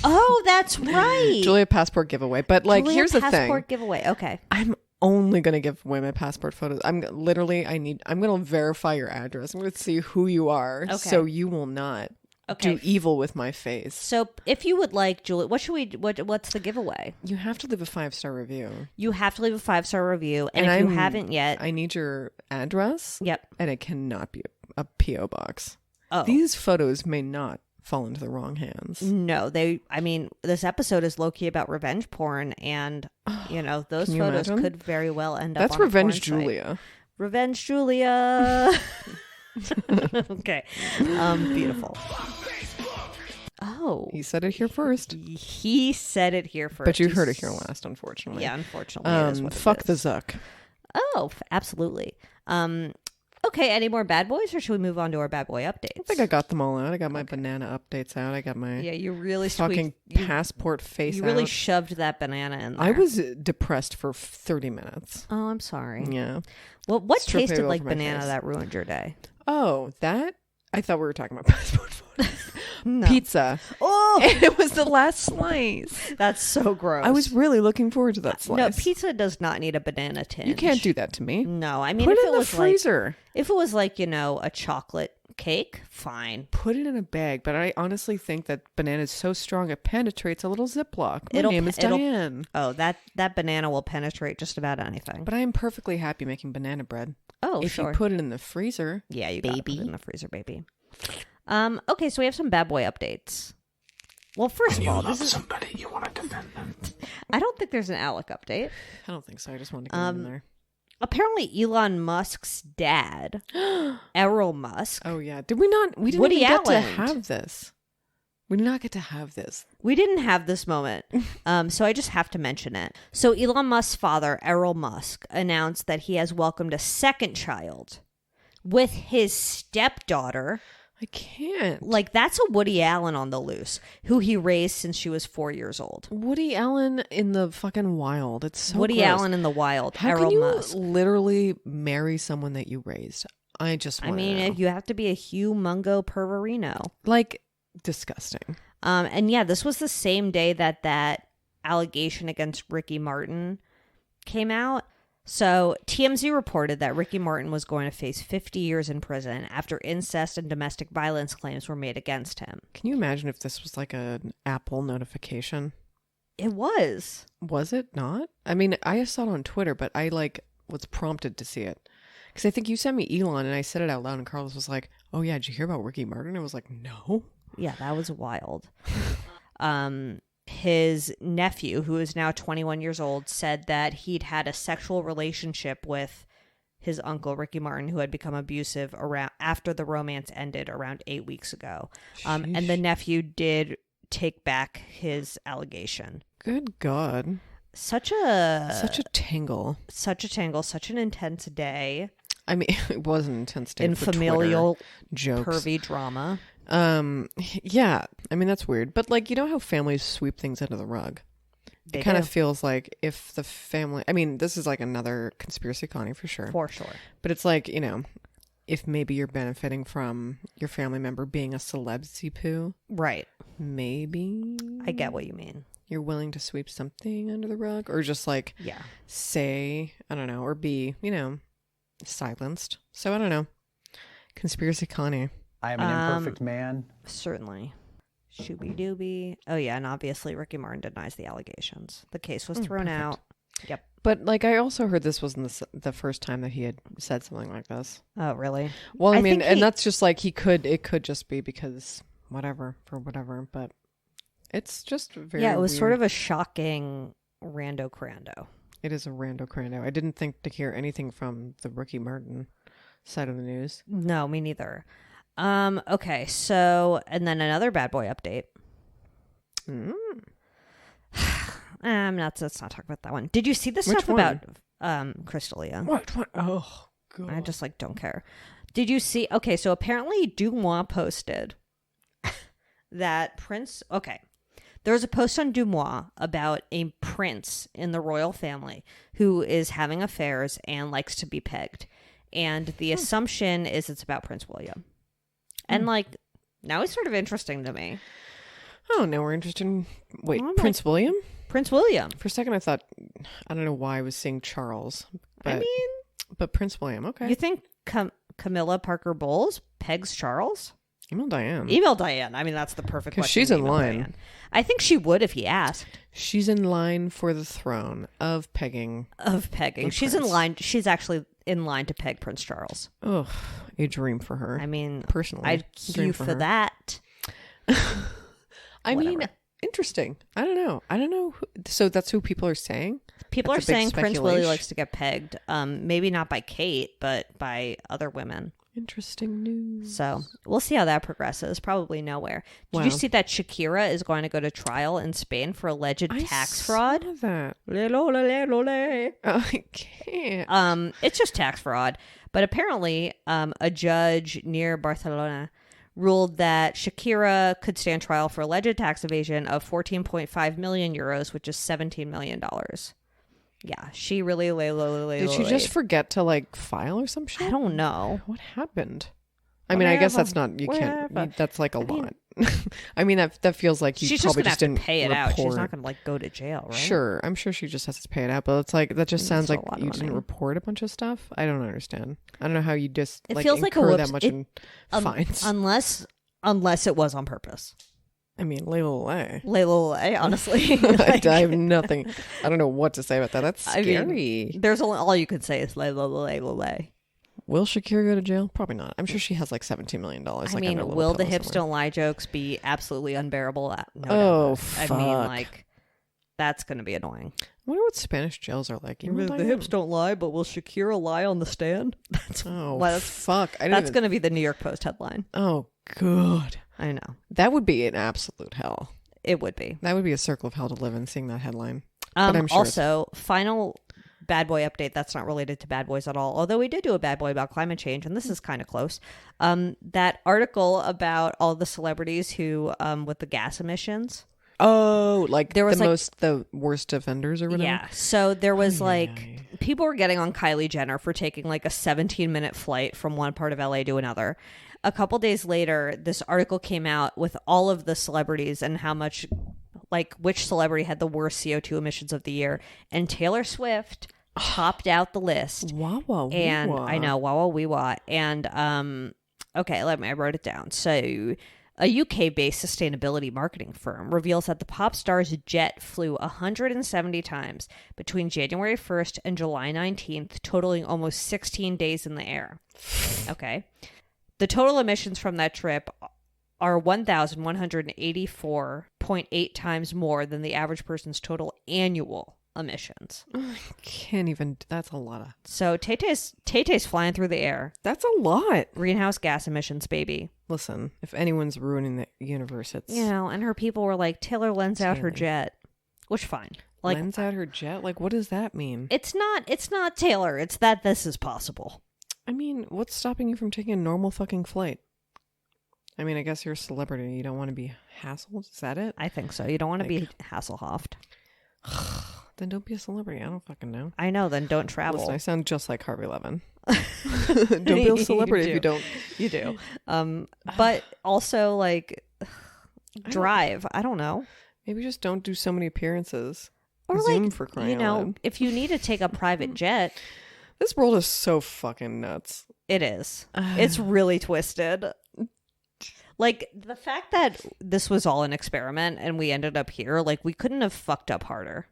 Speaker 3: Oh, that's right.
Speaker 2: Julia passport giveaway. But like,
Speaker 3: Julia
Speaker 2: here's the
Speaker 3: passport
Speaker 2: thing.
Speaker 3: giveaway. Okay.
Speaker 2: I'm only going to give away my passport photos. I'm going to verify your address. I'm going to see who you are.
Speaker 3: Okay.
Speaker 2: So you will not
Speaker 3: Okay.
Speaker 2: do evil with my face.
Speaker 3: So if you would like, Julie, what's the giveaway?
Speaker 2: You have to leave a 5-star review.
Speaker 3: You have to leave a 5-star review. And if you haven't yet.
Speaker 2: I need your address.
Speaker 3: Yep.
Speaker 2: And it cannot be a P.O. box.
Speaker 3: Oh.
Speaker 2: These photos may not fall into the wrong hands.
Speaker 3: No, this episode is low-key about revenge porn, and, those
Speaker 2: Can you
Speaker 3: photos
Speaker 2: imagine?
Speaker 3: could very well end up
Speaker 2: That's
Speaker 3: on a
Speaker 2: Revenge
Speaker 3: porn site.
Speaker 2: Julia.
Speaker 3: Revenge Julia. Okay. Beautiful. Oh.
Speaker 2: He said it here first.
Speaker 3: He said it here first.
Speaker 2: But you heard it here last, unfortunately.
Speaker 3: Yeah, unfortunately. It is what it
Speaker 2: fuck
Speaker 3: is.
Speaker 2: the Zuck.
Speaker 3: Oh, absolutely. Okay, any more bad boys, or should we move on to our bad boy updates?
Speaker 2: I think I got them all out. I got my banana updates out. I got my
Speaker 3: you really
Speaker 2: fucking passport face
Speaker 3: You really
Speaker 2: out.
Speaker 3: shoved that banana in there.
Speaker 2: I was depressed for 30 minutes.
Speaker 3: Oh, I'm sorry.
Speaker 2: Yeah.
Speaker 3: Well, what
Speaker 2: Strip
Speaker 3: tasted
Speaker 2: bagel
Speaker 3: like
Speaker 2: for my
Speaker 3: banana
Speaker 2: face.
Speaker 3: that ruined your day?
Speaker 2: Oh, that? I thought we were talking about passport photos.
Speaker 3: No.
Speaker 2: Pizza.
Speaker 3: Oh,
Speaker 2: And it was the last slice.
Speaker 3: that's so gross.
Speaker 2: I was really looking forward to that slice.
Speaker 3: No, pizza does not need a banana tinge.
Speaker 2: You can't do that to me.
Speaker 3: No, I mean,
Speaker 2: Put
Speaker 3: if
Speaker 2: it in the
Speaker 3: was
Speaker 2: freezer.
Speaker 3: if it was like, a chocolate cake, fine.
Speaker 2: Put it in a bag, but I honestly think that banana is so strong it penetrates a little Ziploc. My name is Diane.
Speaker 3: Oh, that banana will penetrate just about anything.
Speaker 2: But I am perfectly happy making banana bread.
Speaker 3: Oh,
Speaker 2: if
Speaker 3: sure.
Speaker 2: you put it in the freezer.
Speaker 3: Yeah, you gotta put it in the freezer, baby. Okay, so we have some bad boy updates. Well, first of all, this is
Speaker 4: somebody, you want to defend them.
Speaker 3: I don't think there's an Alec update.
Speaker 2: I don't think so. I just wanted to get it in there.
Speaker 3: Apparently, Elon Musk's dad, Errol Musk.
Speaker 2: Oh, yeah. Did we not? We didn't
Speaker 3: Woody
Speaker 2: even get to
Speaker 3: Allen.
Speaker 2: have this. We did not get to have this.
Speaker 3: We didn't have this moment, so I just have to mention it. So Elon Musk's father, Errol Musk, announced that he has welcomed a second child with his stepdaughter,
Speaker 2: I can't.
Speaker 3: Like, that's a Woody Allen on the loose, who he raised since she was 4 years old.
Speaker 2: Woody Allen in the fucking wild. It's so
Speaker 3: Woody
Speaker 2: gross.
Speaker 3: Allen in the wild.
Speaker 2: How
Speaker 3: Errol
Speaker 2: can you
Speaker 3: Musk.
Speaker 2: literally marry someone that you raised? I just
Speaker 3: I
Speaker 2: want to
Speaker 3: mean,
Speaker 2: know.
Speaker 3: you have to be a humongo perverino.
Speaker 2: Like, disgusting.
Speaker 3: And yeah, this was the same day that allegation against Ricky Martin came out. So TMZ reported that Ricky Martin was going to face 50 years in prison after incest and domestic violence claims were made against him.
Speaker 2: Can you imagine if this was like an Apple notification?
Speaker 3: It was.
Speaker 2: Was it not? I mean, I saw it on Twitter, but I was prompted to see it. Because I think you sent me Elon and I said it out loud and Carlos was like, oh yeah, did you hear about Ricky Martin? I was like, no.
Speaker 3: Yeah, that was wild. His nephew, who is now 21 years old, said that he'd had a sexual relationship with his uncle, Ricky Martin, who had become abusive after the romance ended around 8 weeks ago. And the nephew did take back his allegation.
Speaker 2: Good God.
Speaker 3: Such a
Speaker 2: tangle.
Speaker 3: Such a tangle, such an intense day.
Speaker 2: I mean, it was an intense day
Speaker 3: In
Speaker 2: for
Speaker 3: familial
Speaker 2: Twitter jokes.
Speaker 3: pervy drama.
Speaker 2: Yeah, I mean, that's weird. But like, you know how families sweep things under the rug?
Speaker 3: They
Speaker 2: It kind
Speaker 3: do.
Speaker 2: of feels like if the family, I mean, this is like another conspiracy, Connie, for sure.
Speaker 3: For sure.
Speaker 2: But it's like, you know, if maybe you're benefiting from your family member being a celebsy poo,
Speaker 3: Right.
Speaker 2: maybe
Speaker 3: I get what you mean.
Speaker 2: you're willing to sweep something under the rug or just like
Speaker 3: Yeah.
Speaker 2: say, I don't know, or be, you know, silenced. So I don't know. Conspiracy Connie.
Speaker 5: I am an imperfect man.
Speaker 3: Certainly. Shooby dooby. Oh, yeah. And obviously, Ricky Martin denies the allegations. The case was thrown
Speaker 2: perfect.
Speaker 3: out. Yep.
Speaker 2: But like, I also heard this wasn't the first time that he had said something like this.
Speaker 3: Oh, really?
Speaker 2: Well, I mean,
Speaker 3: think
Speaker 2: and that's just like it could just be because whatever, but it's just very
Speaker 3: Yeah, it was
Speaker 2: weird.
Speaker 3: sort of a shocking rando crando.
Speaker 2: It is a rando crando. I didn't think to hear anything from the Ricky Martin side of the news.
Speaker 3: No, me neither. Okay, so, and then another bad boy update. Let's not talk about that one. Did you see the
Speaker 2: Which
Speaker 3: stuff
Speaker 2: one?
Speaker 3: about Crystalia?
Speaker 2: What? Oh, God.
Speaker 3: I just don't care. Did you see? Okay, so apparently Dumois posted that there's a post on Dumois about a prince in the royal family who is having affairs and likes to be pegged. And the assumption is it's about Prince William. And now he's sort of interesting to me.
Speaker 2: Oh, now we're interested in... Wait,
Speaker 3: I'm
Speaker 2: Prince William?
Speaker 3: Prince William.
Speaker 2: For a second, I thought... I don't know why I was saying Charles. But,
Speaker 3: I mean...
Speaker 2: But Prince William, okay.
Speaker 3: You think Camilla Parker Bowles pegs Charles?
Speaker 2: Email Diane.
Speaker 3: Email Diane. I mean, that's the perfect
Speaker 2: 'Cause
Speaker 3: question.
Speaker 2: she's in
Speaker 3: Email
Speaker 2: line.
Speaker 3: Diane. I think she would if he asked.
Speaker 2: She's in line for the throne of pegging.
Speaker 3: Of pegging.
Speaker 2: The
Speaker 3: She's
Speaker 2: prince.
Speaker 3: in line. She's actually in line to peg Prince Charles.
Speaker 2: Ugh, a dream for her.
Speaker 3: I mean,
Speaker 2: personally,
Speaker 3: I'd
Speaker 2: dream
Speaker 3: queue for
Speaker 2: her.
Speaker 3: that.
Speaker 2: I mean,
Speaker 3: Whatever.
Speaker 2: interesting. I don't know. So that's who people are saying?
Speaker 3: People
Speaker 2: That's
Speaker 3: are
Speaker 2: a big
Speaker 3: saying Prince Willie
Speaker 2: speculation.
Speaker 3: likes to get pegged. Maybe not by Kate, but by other women.
Speaker 2: Interesting news.
Speaker 3: So we'll see how that progresses. Probably nowhere. Did you
Speaker 2: Wow.
Speaker 3: see that Shakira is going to go to trial in Spain for alleged tax fraud?
Speaker 2: Saw that. I can't.
Speaker 3: It's just tax fraud. But apparently, a judge near Barcelona ruled that Shakira could stand trial for alleged tax evasion of 14.5 million euros, which is $17 million. Yeah, she really
Speaker 2: Did she just forget to file or some shit?
Speaker 3: I don't know.
Speaker 2: What happened? I mean, I guess that's not. You
Speaker 3: Whatever.
Speaker 2: can't. That's like a lot. I mean, that feels like you
Speaker 3: She's just
Speaker 2: probably
Speaker 3: gonna
Speaker 2: just
Speaker 3: have to
Speaker 2: didn't
Speaker 3: pay it out. She's
Speaker 2: report.
Speaker 3: not gonna go to jail, right?
Speaker 2: Sure, I'm sure she just has to pay it out, but it's like that just sounds
Speaker 3: That's
Speaker 2: like
Speaker 3: a lot of
Speaker 2: you didn't
Speaker 3: money.
Speaker 2: report a bunch of stuff. I don't understand. I don't know how you just
Speaker 3: It feels like a
Speaker 2: incur
Speaker 3: whoops.
Speaker 2: that much
Speaker 3: It-
Speaker 2: in fines.
Speaker 3: Unless it was on purpose.
Speaker 2: I mean, Layla.
Speaker 3: Layla, honestly.
Speaker 2: I have nothing. I don't know what to say about that. That's
Speaker 3: I
Speaker 2: scary.
Speaker 3: mean, there's all you could say is Layla.
Speaker 2: Will Shakira go to jail? Probably not. I'm sure she has $17 million.
Speaker 3: I mean, will the hips don't lie jokes be absolutely unbearable? No
Speaker 2: Oh,
Speaker 3: doubt. I mean,
Speaker 2: fuck.
Speaker 3: that's going to be annoying.
Speaker 2: I wonder what Spanish jails are like. Even
Speaker 3: The hips don't lie, but will Shakira lie on the stand? That's
Speaker 2: Oh,
Speaker 3: well, that's
Speaker 2: fuck. I
Speaker 3: that's
Speaker 2: didn't
Speaker 3: going to be the New York Post headline.
Speaker 2: Oh, God.
Speaker 3: I know.
Speaker 2: That would be an absolute hell.
Speaker 3: It would be.
Speaker 2: That would be a circle of hell to live in, seeing that headline. But I'm sure
Speaker 3: Also, final bad boy update that's not related to bad boys at all. Although we did do a bad boy about climate change, and this is kind of close. That article about all the celebrities who, with the gas emissions.
Speaker 2: Oh, like
Speaker 3: there was
Speaker 2: the worst offenders or whatever?
Speaker 3: Yeah. So there was people were getting on Kylie Jenner for taking like a 17-minute flight from one part of LA to another. A couple days later, this article came out with all of the celebrities and how much, like, which celebrity had the worst CO2 emissions of the year. And Taylor Swift topped out the list.
Speaker 2: Wah, wah, wee,
Speaker 3: and
Speaker 2: wah.
Speaker 3: I know, wah, wah, wee, wah. And, okay, I wrote it down. So a UK-based sustainability marketing firm reveals that the pop star's jet flew 170 times between January 1st and July 19th, totaling almost 16 days in the air. Okay. The total emissions from that trip are 1,184.8 times more than the average person's total annual emissions.
Speaker 2: Can't even. That's a lot of.
Speaker 3: So Tay-Tay's flying through the air.
Speaker 2: That's a lot.
Speaker 3: Greenhouse gas emissions, baby.
Speaker 2: Listen, if anyone's ruining the universe, it's
Speaker 3: And her people were like, Taylor lends out her jet, which fine. Like,
Speaker 2: lends out her jet. Like, what does that mean?
Speaker 3: It's not Taylor. It's that this is possible.
Speaker 2: I mean, what's stopping you from taking a normal fucking flight? I mean, I guess you're a celebrity. You don't want to be hassled. Is that it?
Speaker 3: I think so. You don't want to be Hasselhoffed.
Speaker 2: Then don't be a celebrity. I don't fucking know.
Speaker 3: I know. Then don't travel.
Speaker 2: Listen, I sound just like Harvey Levin. Don't be a celebrity if you don't.
Speaker 3: You do. But also, like, drive. I don't know.
Speaker 2: Maybe just don't do so many appearances.
Speaker 3: Or
Speaker 2: Zoom
Speaker 3: like,
Speaker 2: for crying out loud.
Speaker 3: if you need to take a private jet,
Speaker 2: This world is so fucking nuts.
Speaker 3: it is. It's really twisted. Like, the fact that this was all an experiment and we ended up here, like, we couldn't have fucked up harder.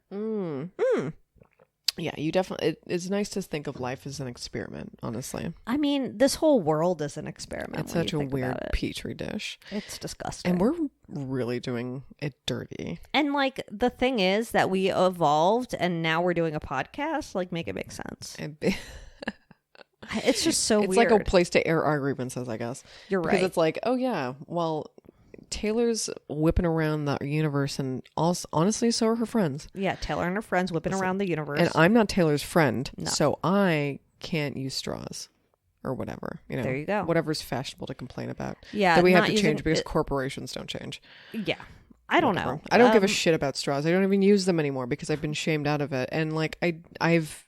Speaker 2: Yeah, you definitely. It's nice to think of life as an experiment. Honestly,
Speaker 3: I mean, this whole world is an experiment.
Speaker 2: it's
Speaker 3: when
Speaker 2: such
Speaker 3: you
Speaker 2: a
Speaker 3: think
Speaker 2: weird
Speaker 3: about it.
Speaker 2: petri dish,
Speaker 3: It's disgusting.
Speaker 2: and we're really doing it dirty.
Speaker 3: And, like, the thing is that we evolved and now we're doing a podcast. Like, make it make sense. It's just so
Speaker 2: It's
Speaker 3: weird.
Speaker 2: like a place to air our grievances, I guess.
Speaker 3: You're
Speaker 2: because
Speaker 3: right.
Speaker 2: it's like, oh yeah, well, Taylor's whipping around the universe, and also, honestly, so are her friends.
Speaker 3: Yeah, Taylor and her friends whipping around the universe.
Speaker 2: And I'm not Taylor's friend,
Speaker 3: No.
Speaker 2: so I can't use straws or whatever. You know,
Speaker 3: There you go.
Speaker 2: Whatever's fashionable to complain about.
Speaker 3: Yeah,
Speaker 2: that we have
Speaker 3: not
Speaker 2: to
Speaker 3: using
Speaker 2: change because
Speaker 3: it-
Speaker 2: corporations don't change.
Speaker 3: Yeah. I don't know.
Speaker 2: I don't give a shit about straws. I don't even use them anymore because I've been shamed out of it. And like I've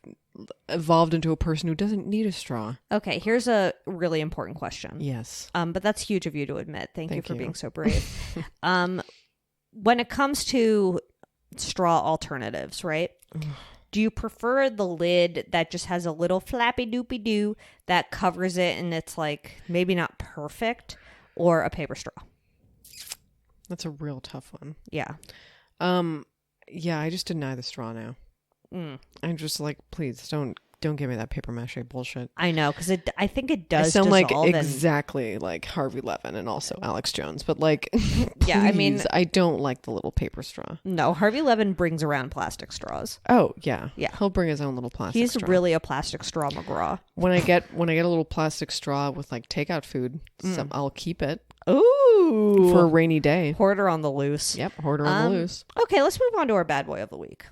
Speaker 2: evolved into a person who doesn't need a straw.
Speaker 3: Okay, here's a really important question.
Speaker 2: Yes.
Speaker 3: But that's huge of you to admit. Thank you
Speaker 2: Thank
Speaker 3: for
Speaker 2: you.
Speaker 3: being so brave. When it comes to straw alternatives, right? Do you prefer the lid that just has a little flappy doopy doo that covers it and it's like maybe not perfect, or a paper straw?
Speaker 2: That's a real tough one.
Speaker 3: Yeah.
Speaker 2: Yeah, I just deny the straw now. I'm just like, please don't give me that paper mache bullshit.
Speaker 3: I know, because I think it
Speaker 2: I
Speaker 3: does
Speaker 2: sound like
Speaker 3: dissolve and-
Speaker 2: exactly like Harvey Levin and also Alex Jones, but like,
Speaker 3: Yeah, I mean-
Speaker 2: please, I don't like the little paper straw.
Speaker 3: No, Harvey Levin brings around plastic straws.
Speaker 2: Oh yeah,
Speaker 3: Yeah.
Speaker 2: He'll bring his own little plastic.
Speaker 3: He's
Speaker 2: straw.
Speaker 3: really a plastic straw McGraw.
Speaker 2: When I get a little plastic straw with like takeout food, I'll keep it
Speaker 3: Ooh.
Speaker 2: for a rainy day.
Speaker 3: Hoarder on the loose.
Speaker 2: Yep, hoarder on the loose.
Speaker 3: Okay, let's move on to our bad boy of the week.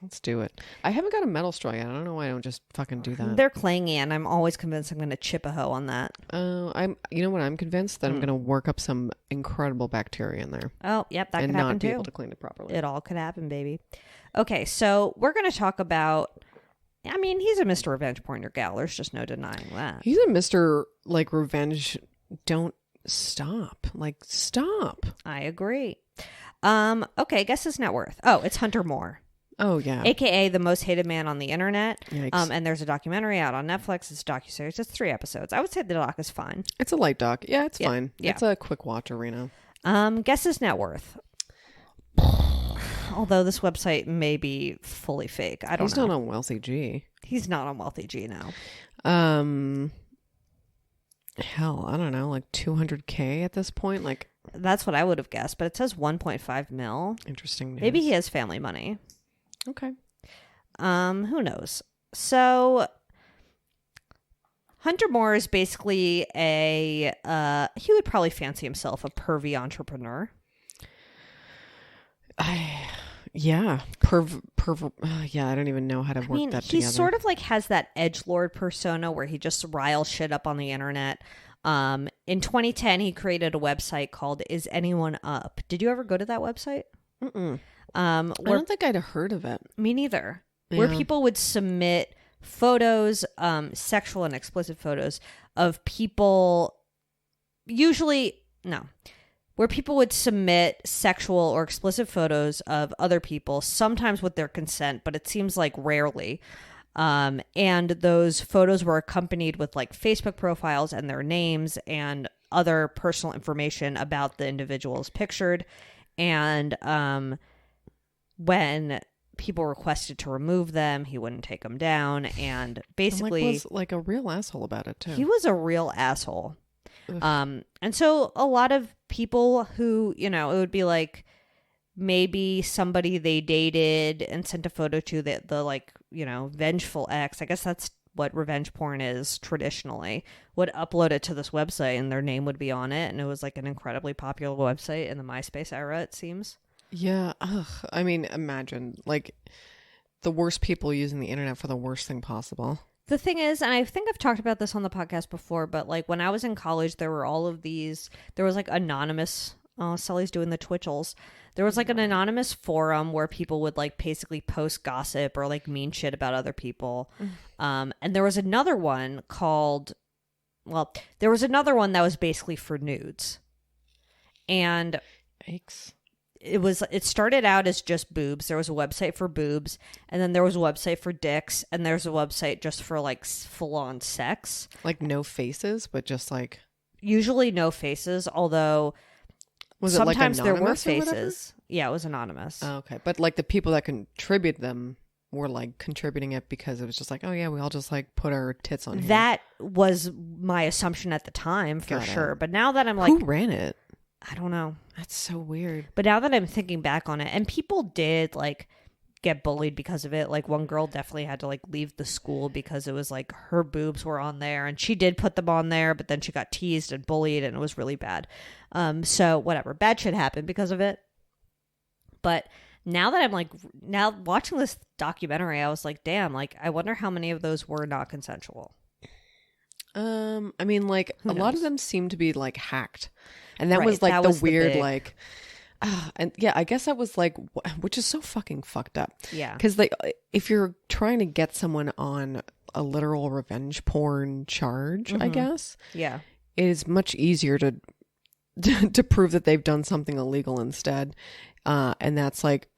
Speaker 2: Let's do it. I haven't got a metal straw yet. I don't know why I don't just fucking do that.
Speaker 3: They're clangy, and I'm always convinced I'm going to chip a hoe on that.
Speaker 2: You know what? I'm convinced that I'm going to work up some incredible bacteria in there
Speaker 3: Oh, yep, that
Speaker 2: and
Speaker 3: could happen
Speaker 2: not be
Speaker 3: too.
Speaker 2: able to clean it properly.
Speaker 3: It all could happen, baby. Okay, so we're going to talk about. I mean, he's a Mr. Revenge Porn your gal. There's just no denying that.
Speaker 2: He's a Mr. like revenge. Don't stop. Like stop.
Speaker 3: I agree. Okay, guess his net worth. Oh, it's Hunter Moore.
Speaker 2: Oh yeah.
Speaker 3: AKA the most hated man on the internet.
Speaker 2: Yikes.
Speaker 3: And there's a documentary out on Netflix. It's a docuseries. It's 3 episodes. I would say the doc is fine.
Speaker 2: It's a light doc. Yeah, it's fine.
Speaker 3: yeah.
Speaker 2: It's a quick watch, Arena.
Speaker 3: Guess his net worth. Although this website may be fully fake. I don't
Speaker 2: He's
Speaker 3: know.
Speaker 2: not on Wealthy G.
Speaker 3: He's not on Wealthy G now.
Speaker 2: Hell, I don't know, like 200K at this point. Like,
Speaker 3: That's what I would have guessed, but it says 1.5 mil.
Speaker 2: interesting news.
Speaker 3: Maybe he has family money.
Speaker 2: Okay.
Speaker 3: Who knows? So Hunter Moore is basically he would probably fancy himself a pervy entrepreneur.
Speaker 2: Yeah, yeah, I don't even know how to work that
Speaker 3: he
Speaker 2: together.
Speaker 3: sort of like has that edgelord persona where he just riles shit up on the internet. In 2010, he created a website called Is Anyone Up? Did you ever go to that website?
Speaker 2: I don't think I'd heard of it.
Speaker 3: Me neither. Where
Speaker 2: Yeah.
Speaker 3: people would submit photos, sexual and explicit photos of people, where people would submit sexual or explicit photos of other people, sometimes with their consent, but it seems like rarely. And those photos were accompanied with like Facebook profiles and their names and other personal information about the individuals pictured. And when people requested to remove them, he wouldn't take them down. And basically,
Speaker 2: was like a real asshole about it too.
Speaker 3: he was a real asshole. And so a lot of people who, it would be like maybe somebody they dated and sent a photo to the like, vengeful ex. I guess that's what revenge porn is traditionally, would upload it to this website and their name would be on it. And it was like an incredibly popular website in the MySpace era, it seems.
Speaker 2: Yeah. Ugh. I mean, imagine like the worst people using the internet for the worst thing possible.
Speaker 3: The thing is, and I think I've talked about this on the podcast before, but like when I was in college, there were all of these, there was like anonymous, Sully's doing the twitchels. There was like an anonymous forum where people would like basically post gossip or like mean shit about other people. And there was another one there was another one that was basically for nudes. And
Speaker 2: Yikes.
Speaker 3: it started out as just boobs. There was a website for boobs, and then there was a website for dicks, and there's a website just for like full-on sex.
Speaker 2: Like no faces, but just like
Speaker 3: Usually no faces, although
Speaker 2: was it like
Speaker 3: sometimes there were
Speaker 2: anonymous or whatever?
Speaker 3: faces. Yeah, it was anonymous.
Speaker 2: Oh, okay. But like the people that contribute them were like contributing it because it was just like, oh yeah, we all just like put our tits on here.
Speaker 3: That was my assumption at the time for
Speaker 2: Got it.
Speaker 3: sure. But now that I'm like,
Speaker 2: who ran it?
Speaker 3: I don't know.
Speaker 2: That's so weird.
Speaker 3: But now that I'm thinking back on it, and people did like get bullied because of it. Like one girl definitely had to like leave the school because it was like her boobs were on there, and she did put them on there, but then she got teased and bullied, and it was really bad. So whatever, bad shit happened because of it. But now that I'm like, now watching this documentary, I was like, damn, like I wonder how many of those were not consensual.
Speaker 2: I mean, like
Speaker 3: Who
Speaker 2: a lot of
Speaker 3: knows?
Speaker 2: them seem to be like hacked, and that
Speaker 3: Right,
Speaker 2: was like
Speaker 3: that
Speaker 2: the
Speaker 3: was the
Speaker 2: weird,
Speaker 3: big-
Speaker 2: like, and yeah, I guess that was like, which is so fucking fucked up.
Speaker 3: Yeah.
Speaker 2: Because like, if you're trying to get someone on a literal revenge porn charge, I guess
Speaker 3: Yeah.
Speaker 2: it is much easier to to prove that they've done something illegal instead, and that's like,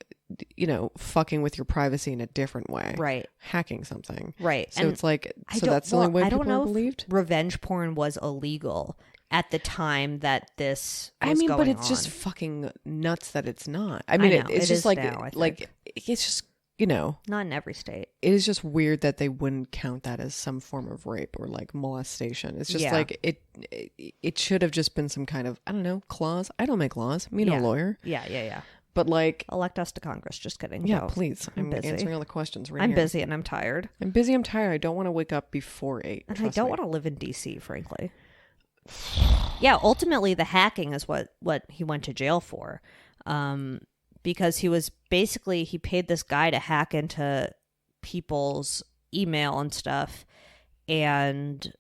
Speaker 2: fucking with your privacy in a different way,
Speaker 3: Right.
Speaker 2: hacking something,
Speaker 3: Right.
Speaker 2: So
Speaker 3: And
Speaker 2: it's like,
Speaker 3: I
Speaker 2: so
Speaker 3: don't-
Speaker 2: that's the only way
Speaker 3: I don't
Speaker 2: people
Speaker 3: know
Speaker 2: are
Speaker 3: if
Speaker 2: believed.
Speaker 3: revenge porn was illegal at the time that this was
Speaker 2: I mean, but
Speaker 3: going
Speaker 2: it's just
Speaker 3: on.
Speaker 2: fucking nuts that it's not. I mean,
Speaker 3: know,
Speaker 2: it's
Speaker 3: it
Speaker 2: just
Speaker 3: is
Speaker 2: like,
Speaker 3: now, I
Speaker 2: like it's just, it
Speaker 3: not in every state.
Speaker 2: is just weird that they wouldn't count that as some form of rape or like molestation. It's just
Speaker 3: Yeah.
Speaker 2: like it should have just been some kind of, I don't know, clause. I don't make laws. Me no
Speaker 3: Yeah.
Speaker 2: lawyer.
Speaker 3: Yeah.
Speaker 2: But like,
Speaker 3: Elect us to Congress. Just kidding.
Speaker 2: yeah,
Speaker 3: No,
Speaker 2: please.
Speaker 3: I'm
Speaker 2: I'm
Speaker 3: busy.
Speaker 2: answering all the questions right
Speaker 3: I'm
Speaker 2: here.
Speaker 3: busy and I'm tired.
Speaker 2: I'm busy. I'm tired. I don't want to wake up before 8.
Speaker 3: And I don't want to live in DC, frankly. Yeah, ultimately the hacking is what he went to jail for. Because he paid this guy to hack into people's email and stuff and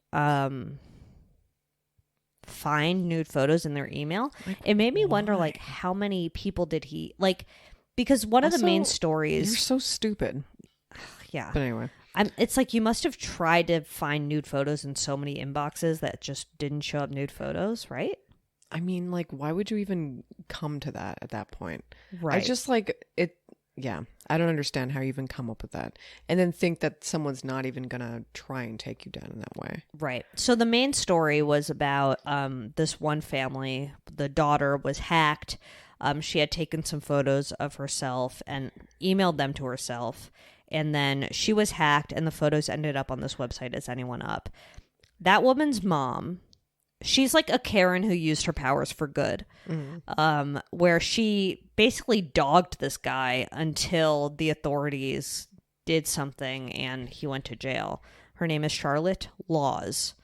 Speaker 3: find nude photos in their email.
Speaker 2: Like,
Speaker 3: It made me wonder,
Speaker 2: why?
Speaker 3: like, how many people did he, like, because one of the main
Speaker 2: Also, You're
Speaker 3: stories,
Speaker 2: so stupid.
Speaker 3: yeah.
Speaker 2: But anyway.
Speaker 3: It's like you must have tried to find nude photos in so many inboxes that just didn't show up nude photos, right?
Speaker 2: I mean, like, why would you even come to that at that point?
Speaker 3: Right.
Speaker 2: I just like it. Yeah. I don't understand how you even come up with that. And then think that someone's not even going to try and take you down in that way.
Speaker 3: Right. So the main story was about this one family. The daughter was hacked. She had taken some photos of herself and emailed them to herself. And then she was hacked and the photos ended up on this website, Is Anyone Up? That woman's mom, she's like a Karen who used her powers for good, where she basically dogged this guy until the authorities did something and he went to jail. Her name is Charlotte Laws.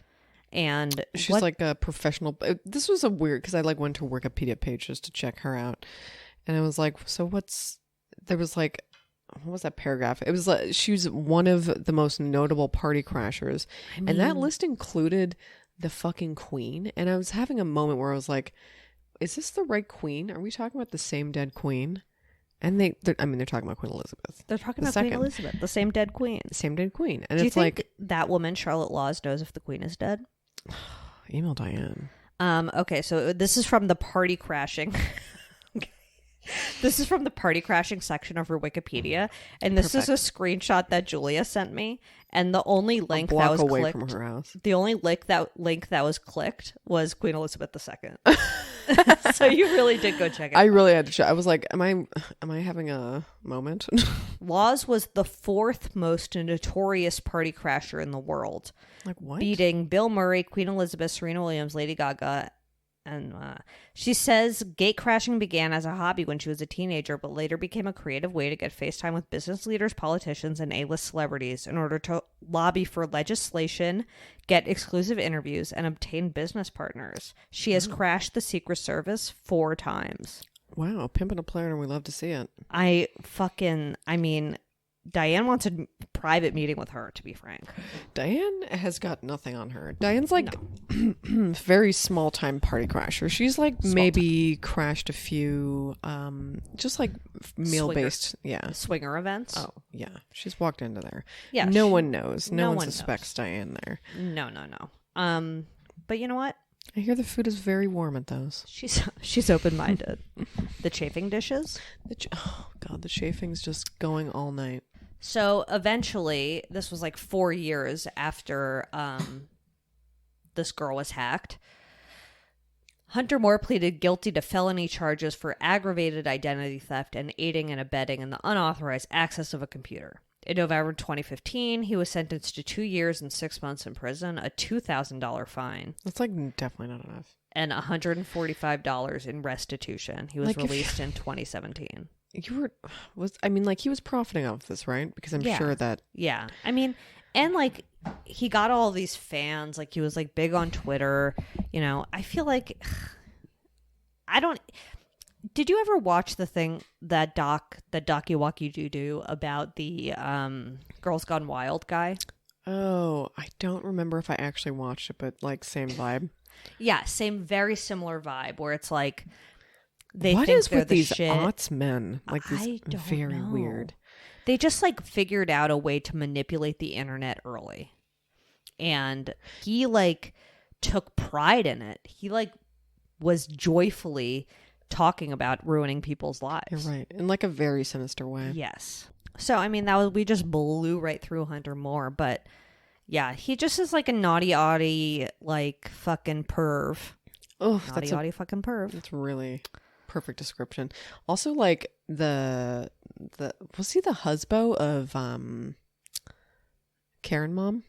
Speaker 3: And
Speaker 2: She's like a professional. This was a weird, because I like went to her Wikipedia page just to check her out. And I was like, so there was like, what was that paragraph? It was like she was one of the most notable party crashers. And that list included the fucking queen. And I was having a moment where I was like, is this the right queen? Are we talking about the same dead queen? And they're talking about Queen Elizabeth.
Speaker 3: They're talking
Speaker 2: The
Speaker 3: about Queen
Speaker 2: second.
Speaker 3: Elizabeth, the same dead queen.
Speaker 2: Same dead queen. And
Speaker 3: Do you
Speaker 2: it's
Speaker 3: think
Speaker 2: like,
Speaker 3: that woman, Charlotte Laws, knows if the queen is dead?
Speaker 2: email Diane.
Speaker 3: Okay, so this is from the party crashing. This is from the party crashing section of her Wikipedia, and this is a screenshot that Julia sent me. And the only link that
Speaker 2: Block
Speaker 3: was
Speaker 2: away
Speaker 3: clicked,
Speaker 2: from her house.
Speaker 3: the only link that was clicked was Queen Elizabeth II. So you really did go check it
Speaker 2: I
Speaker 3: out.
Speaker 2: really had to check. I was like, am I having a moment?
Speaker 3: Laws was the fourth most notorious party crasher in the world,
Speaker 2: Like what?
Speaker 3: beating Bill Murray, Queen Elizabeth, Serena Williams, Lady Gaga. And she says gate crashing began as a hobby when she was a teenager, but later became a creative way to get FaceTime with business leaders, politicians, and A-list celebrities in order to lobby for legislation, get exclusive interviews, and obtain business partners. She has crashed the Secret Service 4 times.
Speaker 2: Wow, pimping a player, and we love to see it.
Speaker 3: Diane wants a private meeting with her, to be frank.
Speaker 2: Diane has got nothing on her. Diane's like very small time party crasher. She's like maybe crashed a few just like meal based
Speaker 3: Swinger events?
Speaker 2: Oh yeah. She's walked into there.
Speaker 3: Yeah,
Speaker 2: No one knows. No one
Speaker 3: one
Speaker 2: suspects Diane there.
Speaker 3: No. But you know what?
Speaker 2: I hear the food is very warm at those.
Speaker 3: She's open-minded. The chafing dishes?
Speaker 2: Oh god, the chafing's just going all night.
Speaker 3: So eventually, this was like 4 years after this girl was hacked. Hunter Moore pleaded guilty to felony charges for aggravated identity theft and aiding and abetting in the unauthorized access of a computer. In November 2015, he was sentenced to 2 years and 6 months in prison, a $2,000 fine,
Speaker 2: That's like definitely not enough.
Speaker 3: and $145 in restitution. He was
Speaker 2: Like, if-
Speaker 3: released in 2017.
Speaker 2: He was profiting off this, right? Because I'm
Speaker 3: Yeah.
Speaker 2: sure that
Speaker 3: Yeah. And like he got all these fans, like he was like big on Twitter, I feel like did you ever watch the thing that docu about the Girls Gone Wild guy?
Speaker 2: Oh, I don't remember if I actually watched it, but like same vibe.
Speaker 3: Yeah, very similar vibe where it's like they
Speaker 2: What
Speaker 3: think
Speaker 2: is
Speaker 3: they're
Speaker 2: with
Speaker 3: the
Speaker 2: these
Speaker 3: shit.
Speaker 2: aughts men? Like
Speaker 3: I
Speaker 2: these
Speaker 3: don't
Speaker 2: very
Speaker 3: know.
Speaker 2: weird.
Speaker 3: They just like figured out a way to manipulate the internet early. And he like took pride in it. He like was joyfully talking about ruining people's lives.
Speaker 2: You're right. In like a very sinister way.
Speaker 3: Yes. So we just blew right through Hunter Moore, but yeah, he just is like a naughty oddie like fucking perv.
Speaker 2: Oh,
Speaker 3: Naughty oddie fucking perv.
Speaker 2: that's really perfect description. Also, like the was he the husband of Karen mom?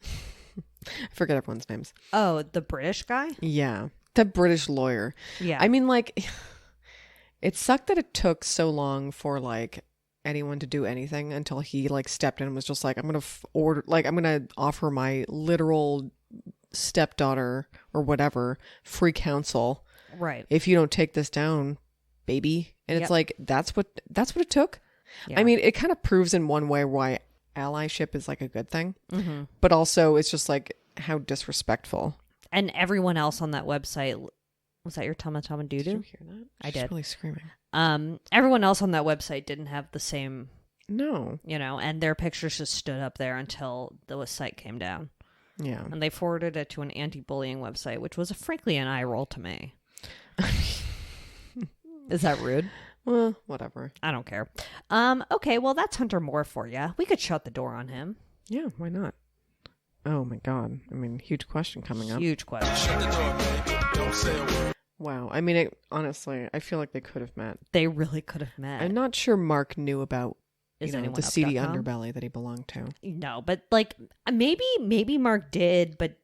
Speaker 2: I forget everyone's names.
Speaker 3: Oh, the British guy?
Speaker 2: Yeah, the British lawyer.
Speaker 3: Yeah.
Speaker 2: I mean, like, it sucked that it took so long for like anyone to do anything until he like stepped in and was just like, I'm gonna offer my literal stepdaughter or whatever free counsel
Speaker 3: right.
Speaker 2: if you don't take this down, baby. And
Speaker 3: Yep.
Speaker 2: it's like that's what it took.
Speaker 3: Yeah.
Speaker 2: I mean, it kind of proves in one way why allyship is like a good thing,
Speaker 3: Mm-hmm.
Speaker 2: but also it's just like how disrespectful.
Speaker 3: And everyone else on that website, was that your Tama Tama
Speaker 2: Did
Speaker 3: Doo
Speaker 2: you
Speaker 3: Doo?
Speaker 2: hear that?
Speaker 3: I
Speaker 2: She's
Speaker 3: did.
Speaker 2: really screaming.
Speaker 3: Everyone else on that website didn't have the same,
Speaker 2: No.
Speaker 3: and their pictures just stood up there until the site came down.
Speaker 2: Yeah.
Speaker 3: And they forwarded it to an anti-bullying website, which was frankly an eye roll to me. Is that rude?
Speaker 2: Well, whatever.
Speaker 3: I don't care. Okay, well, that's Hunter Moore for you. We could shut the door on him.
Speaker 2: Yeah, why not? Oh my god. I mean, huge question coming up.
Speaker 3: Huge question.
Speaker 1: Shut the door, man. Don't say a word.
Speaker 2: Wow. I mean, honestly, I feel like they could have met.
Speaker 3: They really could have met.
Speaker 2: I'm not sure Mark knew about
Speaker 3: Is anyone
Speaker 2: the
Speaker 3: up
Speaker 2: seedy
Speaker 3: .com?
Speaker 2: underbelly that he belonged to.
Speaker 3: No, but like maybe Mark did, but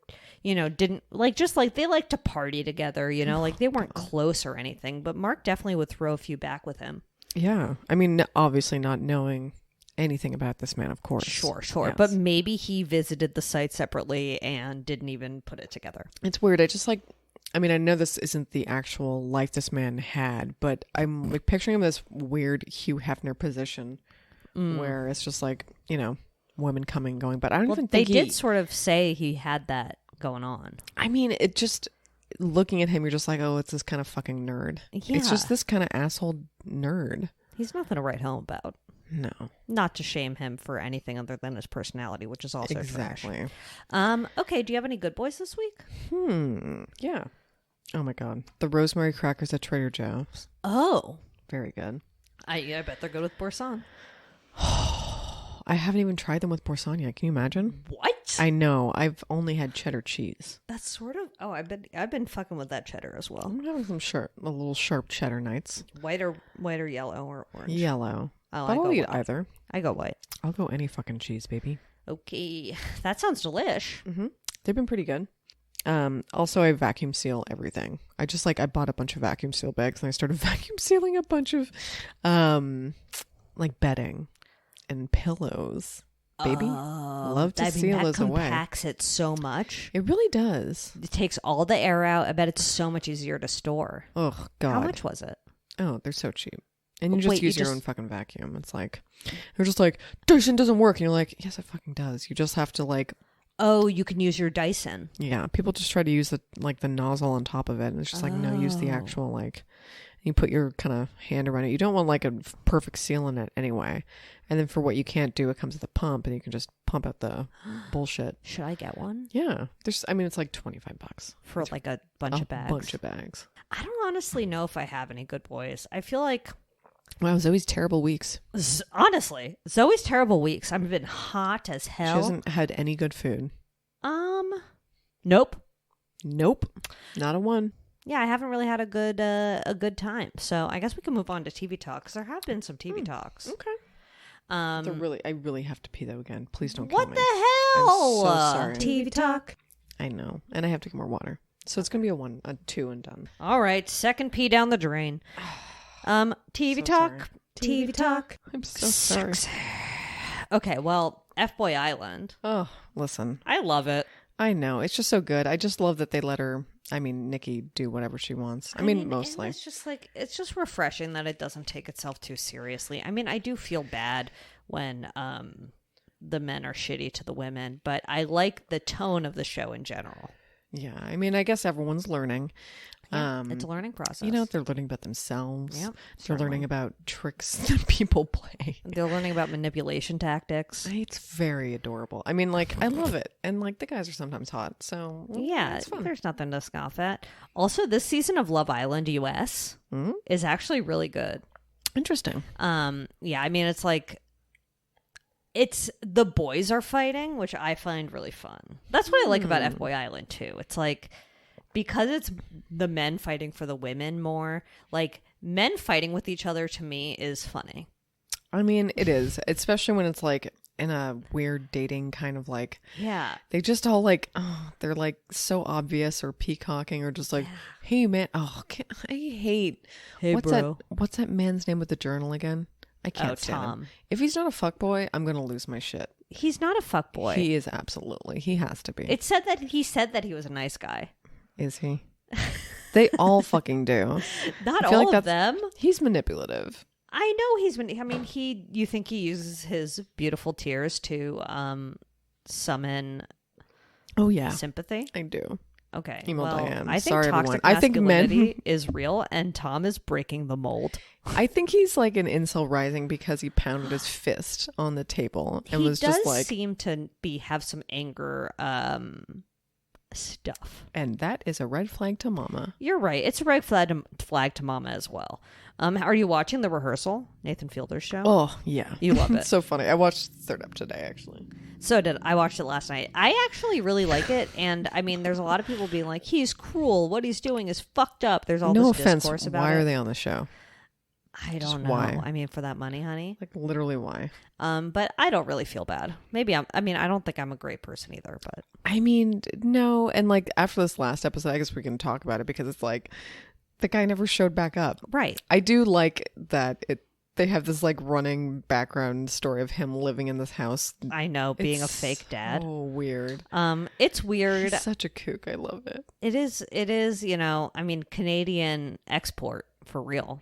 Speaker 3: didn't like, just like they like to party together, like they weren't close or anything, but Mark definitely would throw a few back with him.
Speaker 2: Yeah. I mean, obviously not knowing anything about this man, of course.
Speaker 3: Sure.
Speaker 2: Yes.
Speaker 3: But maybe he visited the site separately and didn't even put it together.
Speaker 2: It's weird. I know this isn't the actual life this man had, but I'm like picturing him in this weird Hugh Hefner position where it's just like, women coming and going. But I don't even
Speaker 3: They
Speaker 2: think
Speaker 3: did sort of say he had that going on.
Speaker 2: I mean, it just, looking at him, you're just like, oh, it's this kind of fucking nerd.
Speaker 3: Yeah.
Speaker 2: It's just this kind of asshole nerd.
Speaker 3: He's nothing to write home about.
Speaker 2: No.
Speaker 3: Not to shame him for anything other than his personality, which is also trash.
Speaker 2: Exactly.
Speaker 3: Okay, do you have any good boys this week?
Speaker 2: Yeah. Oh my God. The Rosemary Crackers at Trader Joe's.
Speaker 3: Oh.
Speaker 2: Very good.
Speaker 3: I bet they're good with Boursin.
Speaker 2: I haven't even tried them with Boursin yet. Can you imagine?
Speaker 3: What?
Speaker 2: I know. I've only had cheddar cheese.
Speaker 3: That's sort of... Oh, I've been fucking with that cheddar as well.
Speaker 2: I'm having some a little sharp cheddar nights.
Speaker 3: White or yellow or orange?
Speaker 2: Yellow.
Speaker 3: Oh,
Speaker 2: But I'll eat
Speaker 3: white.
Speaker 2: either.
Speaker 3: I go white.
Speaker 2: I'll go any fucking cheese, baby.
Speaker 3: Okay. That sounds delish.
Speaker 2: They've been pretty good. Also, I vacuum seal everything. I bought a bunch of vacuum seal bags and I started vacuum sealing a bunch of like bedding and pillows. Baby, love to seal those away.
Speaker 3: That compacts it so much.
Speaker 2: It really does.
Speaker 3: It takes all the air out. I bet it's so much easier to store.
Speaker 2: Oh God.
Speaker 3: How much was it?
Speaker 2: Oh, they're so cheap. And you just
Speaker 3: Wait,
Speaker 2: use your own fucking vacuum. It's like, they're just like, Dyson doesn't work. And you're like, yes, it fucking does. You just have to like,
Speaker 3: Oh, you can use your Dyson.
Speaker 2: yeah, people just try to use the nozzle on top of it. And it's just like, no, use the actual like, you put your kind of hand around it. You don't want like a perfect seal in it anyway. And then for what you can't do, it comes with a pump and you can just pump out the bullshit.
Speaker 3: Should I get one?
Speaker 2: Yeah. It's like $25
Speaker 3: For like a bunch of bags?
Speaker 2: A bunch of bags.
Speaker 3: I don't honestly know if I have any good boys. I feel like...
Speaker 2: Wow, Zoe's terrible weeks.
Speaker 3: Honestly, Zoe's terrible weeks. I've been hot as
Speaker 2: She
Speaker 3: hell.
Speaker 2: hasn't had any good food.
Speaker 3: Nope.
Speaker 2: Not a one.
Speaker 3: Yeah, I haven't really had a good time. So I guess we can move on to TV talk because there have been some TV talks.
Speaker 2: Okay. I really have to pee though again. Please don't kill
Speaker 3: What
Speaker 2: me.
Speaker 3: the hell?
Speaker 2: I'm so sorry.
Speaker 3: TV talk.
Speaker 2: I know. And I have to get more water. So it's going to be a 2 and done.
Speaker 3: All right, second pee down the drain. TV
Speaker 2: So
Speaker 3: talk.
Speaker 2: sorry.
Speaker 3: TV talk.
Speaker 2: I'm so sorry.
Speaker 3: Okay, well, F-Boy Island.
Speaker 2: Oh, listen.
Speaker 3: I love it.
Speaker 2: I know. It's just so good. I just love that they let her, Nikki, do whatever she wants. I mean mostly.
Speaker 3: And it's just refreshing that it doesn't take itself too seriously. I mean, I do feel bad when the men are shitty to the women, but I like the tone of the show in general.
Speaker 2: Yeah. I guess everyone's learning.
Speaker 3: Yeah, it's a learning process.
Speaker 2: They're learning about themselves.
Speaker 3: Yep,
Speaker 2: They're learning about tricks that people play.
Speaker 3: They're learning about manipulation tactics.
Speaker 2: It's very adorable. I love it. And the guys are sometimes hot. So
Speaker 3: Yeah,
Speaker 2: it's fun.
Speaker 3: there's nothing to scoff at. Also, this season of Love Island US is actually really good.
Speaker 2: Interesting.
Speaker 3: Yeah, it's like it's the boys are fighting, which I find really fun. That's what I like about F-Boy Island too. It's like because it's the men fighting for the women more, like men fighting with each other to me is funny.
Speaker 2: It is, especially when it's like in a weird dating kind of like,
Speaker 3: yeah,
Speaker 2: they just all like, oh, they're like so obvious or peacocking or just like, hey man, I hate,
Speaker 3: hey bro,
Speaker 2: what's that man's name with the journal again? I can't stand
Speaker 3: Tom.
Speaker 2: him. If he's not a fuckboy, I'm gonna lose my shit.
Speaker 3: He's not a fuckboy.
Speaker 2: He is absolutely. He has to be.
Speaker 3: It said that he was a nice guy.
Speaker 2: Is he? They all fucking do.
Speaker 3: Not
Speaker 2: I feel
Speaker 3: all
Speaker 2: like
Speaker 3: of them.
Speaker 2: He's manipulative.
Speaker 3: I know you think he uses his beautiful tears to summon
Speaker 2: Oh yeah,
Speaker 3: sympathy?
Speaker 2: I do.
Speaker 3: Okay.
Speaker 2: Emo
Speaker 3: well,
Speaker 2: Diane.
Speaker 3: I think
Speaker 2: Sorry,
Speaker 3: toxic
Speaker 2: everyone. I think
Speaker 3: masculinity is real and Tom is breaking the mold.
Speaker 2: I think he's like an incel rising because he pounded his fist on the table and
Speaker 3: He
Speaker 2: was
Speaker 3: does
Speaker 2: just like,
Speaker 3: seem to have some anger stuff.
Speaker 2: and that is a red flag to mama.
Speaker 3: You're right. It's a red flag to mama as well. Are you watching The Rehearsal, Nathan Fielder's show?
Speaker 2: Oh yeah,
Speaker 3: You love it.
Speaker 2: It's so funny. I watched the third up today actually.
Speaker 3: So did I. Watched it last night. I actually really like it, and there's a lot of people being like, "He's cruel. What he's doing is fucked up." There's all
Speaker 2: No
Speaker 3: this
Speaker 2: offense.
Speaker 3: discourse about
Speaker 2: Why
Speaker 3: it.
Speaker 2: are they on the show?
Speaker 3: I
Speaker 2: Just
Speaker 3: don't know.
Speaker 2: why?
Speaker 3: For that money, honey.
Speaker 2: Like literally why?
Speaker 3: But I don't really feel bad. Maybe I don't think I'm a great person either. But
Speaker 2: No. And like after this last episode, I guess we can talk about it because it's like the guy never showed back up.
Speaker 3: right.
Speaker 2: I do like that they have this like running background story of him living in this house.
Speaker 3: I know, being a
Speaker 2: It's
Speaker 3: fake dad.
Speaker 2: Oh, weird.
Speaker 3: It's weird.
Speaker 2: He's such a kook. I love it.
Speaker 3: It is. Canadian export for real.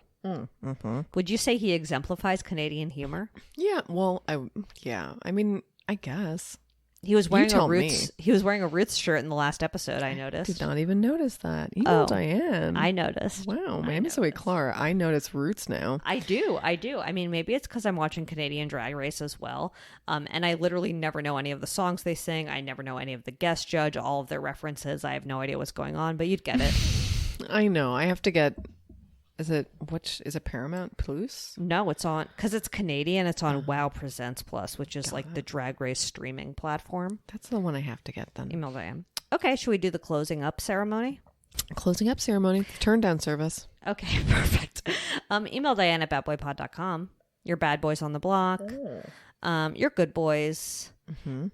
Speaker 3: Would you say he exemplifies Canadian humor?
Speaker 2: Yeah. Well, I mean, I guess.
Speaker 3: He was wearing
Speaker 2: tell
Speaker 3: He was wearing a Roots shirt in the last episode. I noticed.
Speaker 2: Did not even notice that. Email Diane.
Speaker 3: I noticed.
Speaker 2: Wow, my name is Zoe Clark. I notice Roots now.
Speaker 3: I do. I mean, maybe it's because I'm watching Canadian Drag Race as well. And I literally never know any of the songs they sing. I never know any of the guest judge, all of their references. I have no idea what's going on, but you'd get it.
Speaker 2: I know. I have to get. Is it Paramount Plus?
Speaker 3: No, it's on because it's Canadian. It's on Wow Presents Plus, which is like the Drag Race streaming platform.
Speaker 2: That's the one I have to get then.
Speaker 3: Email Diane. Okay, should we do the closing up ceremony?
Speaker 2: Closing up ceremony. Turn down service.
Speaker 3: Okay, perfect. Email Diane at badboypod.com. Your bad boys on the block. Your good boys.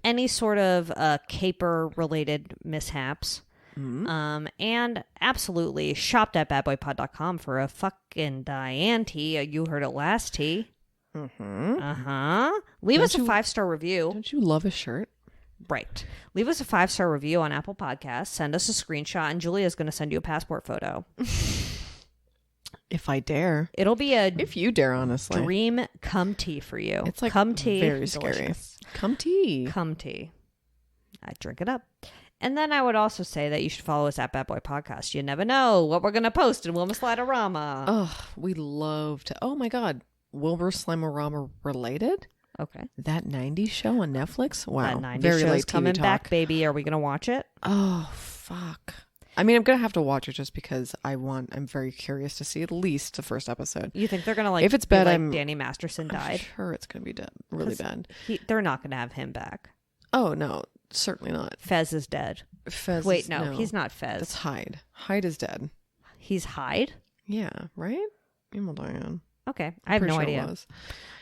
Speaker 3: Any sort of caper related mishaps. And absolutely shopped at badboypod.com for a fucking Diane tee. You heard it last tea. Leave us a 5-star review.
Speaker 2: Don't you love a shirt?
Speaker 3: Right. Leave us a 5-star review on Apple Podcasts. Send us a screenshot, and Julia's going to send you a passport photo.
Speaker 2: If I dare.
Speaker 3: It'll be a
Speaker 2: if you dare, honestly.
Speaker 3: Dream come tea for you.
Speaker 2: It's like
Speaker 3: come tea.
Speaker 2: Very scary.
Speaker 3: Delicious.
Speaker 2: Come tea.
Speaker 3: Come tea. I drink it up. And then I would also say that you should follow us at Bad Boy Podcast. You never know what we're going to post in Wilma Sliderama.
Speaker 2: Oh, we love to. Oh my God. Wilbur Slimerama related?
Speaker 3: Okay.
Speaker 2: That 90s show on Netflix? Wow.
Speaker 3: That 90s
Speaker 2: very
Speaker 3: show's
Speaker 2: late TV
Speaker 3: coming
Speaker 2: talk.
Speaker 3: back, baby. Are we going to watch it?
Speaker 2: Oh, fuck. I mean, I'm going to have to watch it just because I'm very curious to see at least the first episode.
Speaker 3: You think they're going to like,
Speaker 2: if it's bad,
Speaker 3: Danny Masterson died?
Speaker 2: I'm sure it's going to be really bad.
Speaker 3: They're not going to have him back.
Speaker 2: Oh, no. Certainly not.
Speaker 3: Fez is dead.
Speaker 2: Fez
Speaker 3: Wait,
Speaker 2: is,
Speaker 3: no, he's not Fez.
Speaker 2: That's Hyde. Hyde is dead.
Speaker 3: He's Hyde?
Speaker 2: Yeah, right? Email Diane.
Speaker 3: Okay. I have no idea.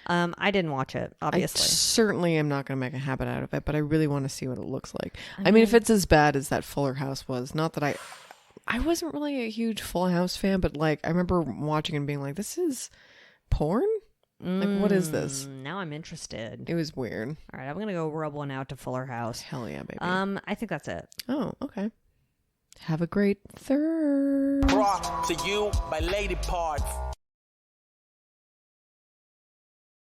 Speaker 3: I didn't watch it, obviously.
Speaker 2: I certainly am not going to make a habit out of it, but I really want to see what it looks like. I mean, if it's as bad as that Fuller House was, not that I wasn't really a huge Fuller House fan, but like I remember watching and being like, this is porn? Like, what is this?
Speaker 3: Now I'm interested.
Speaker 2: It was weird.
Speaker 3: All right, I'm going to go rub one out to Fuller House.
Speaker 2: Hell yeah, baby.
Speaker 3: I think that's it.
Speaker 2: Oh, okay. Have a great third.
Speaker 1: Brought to you by Lady Parts.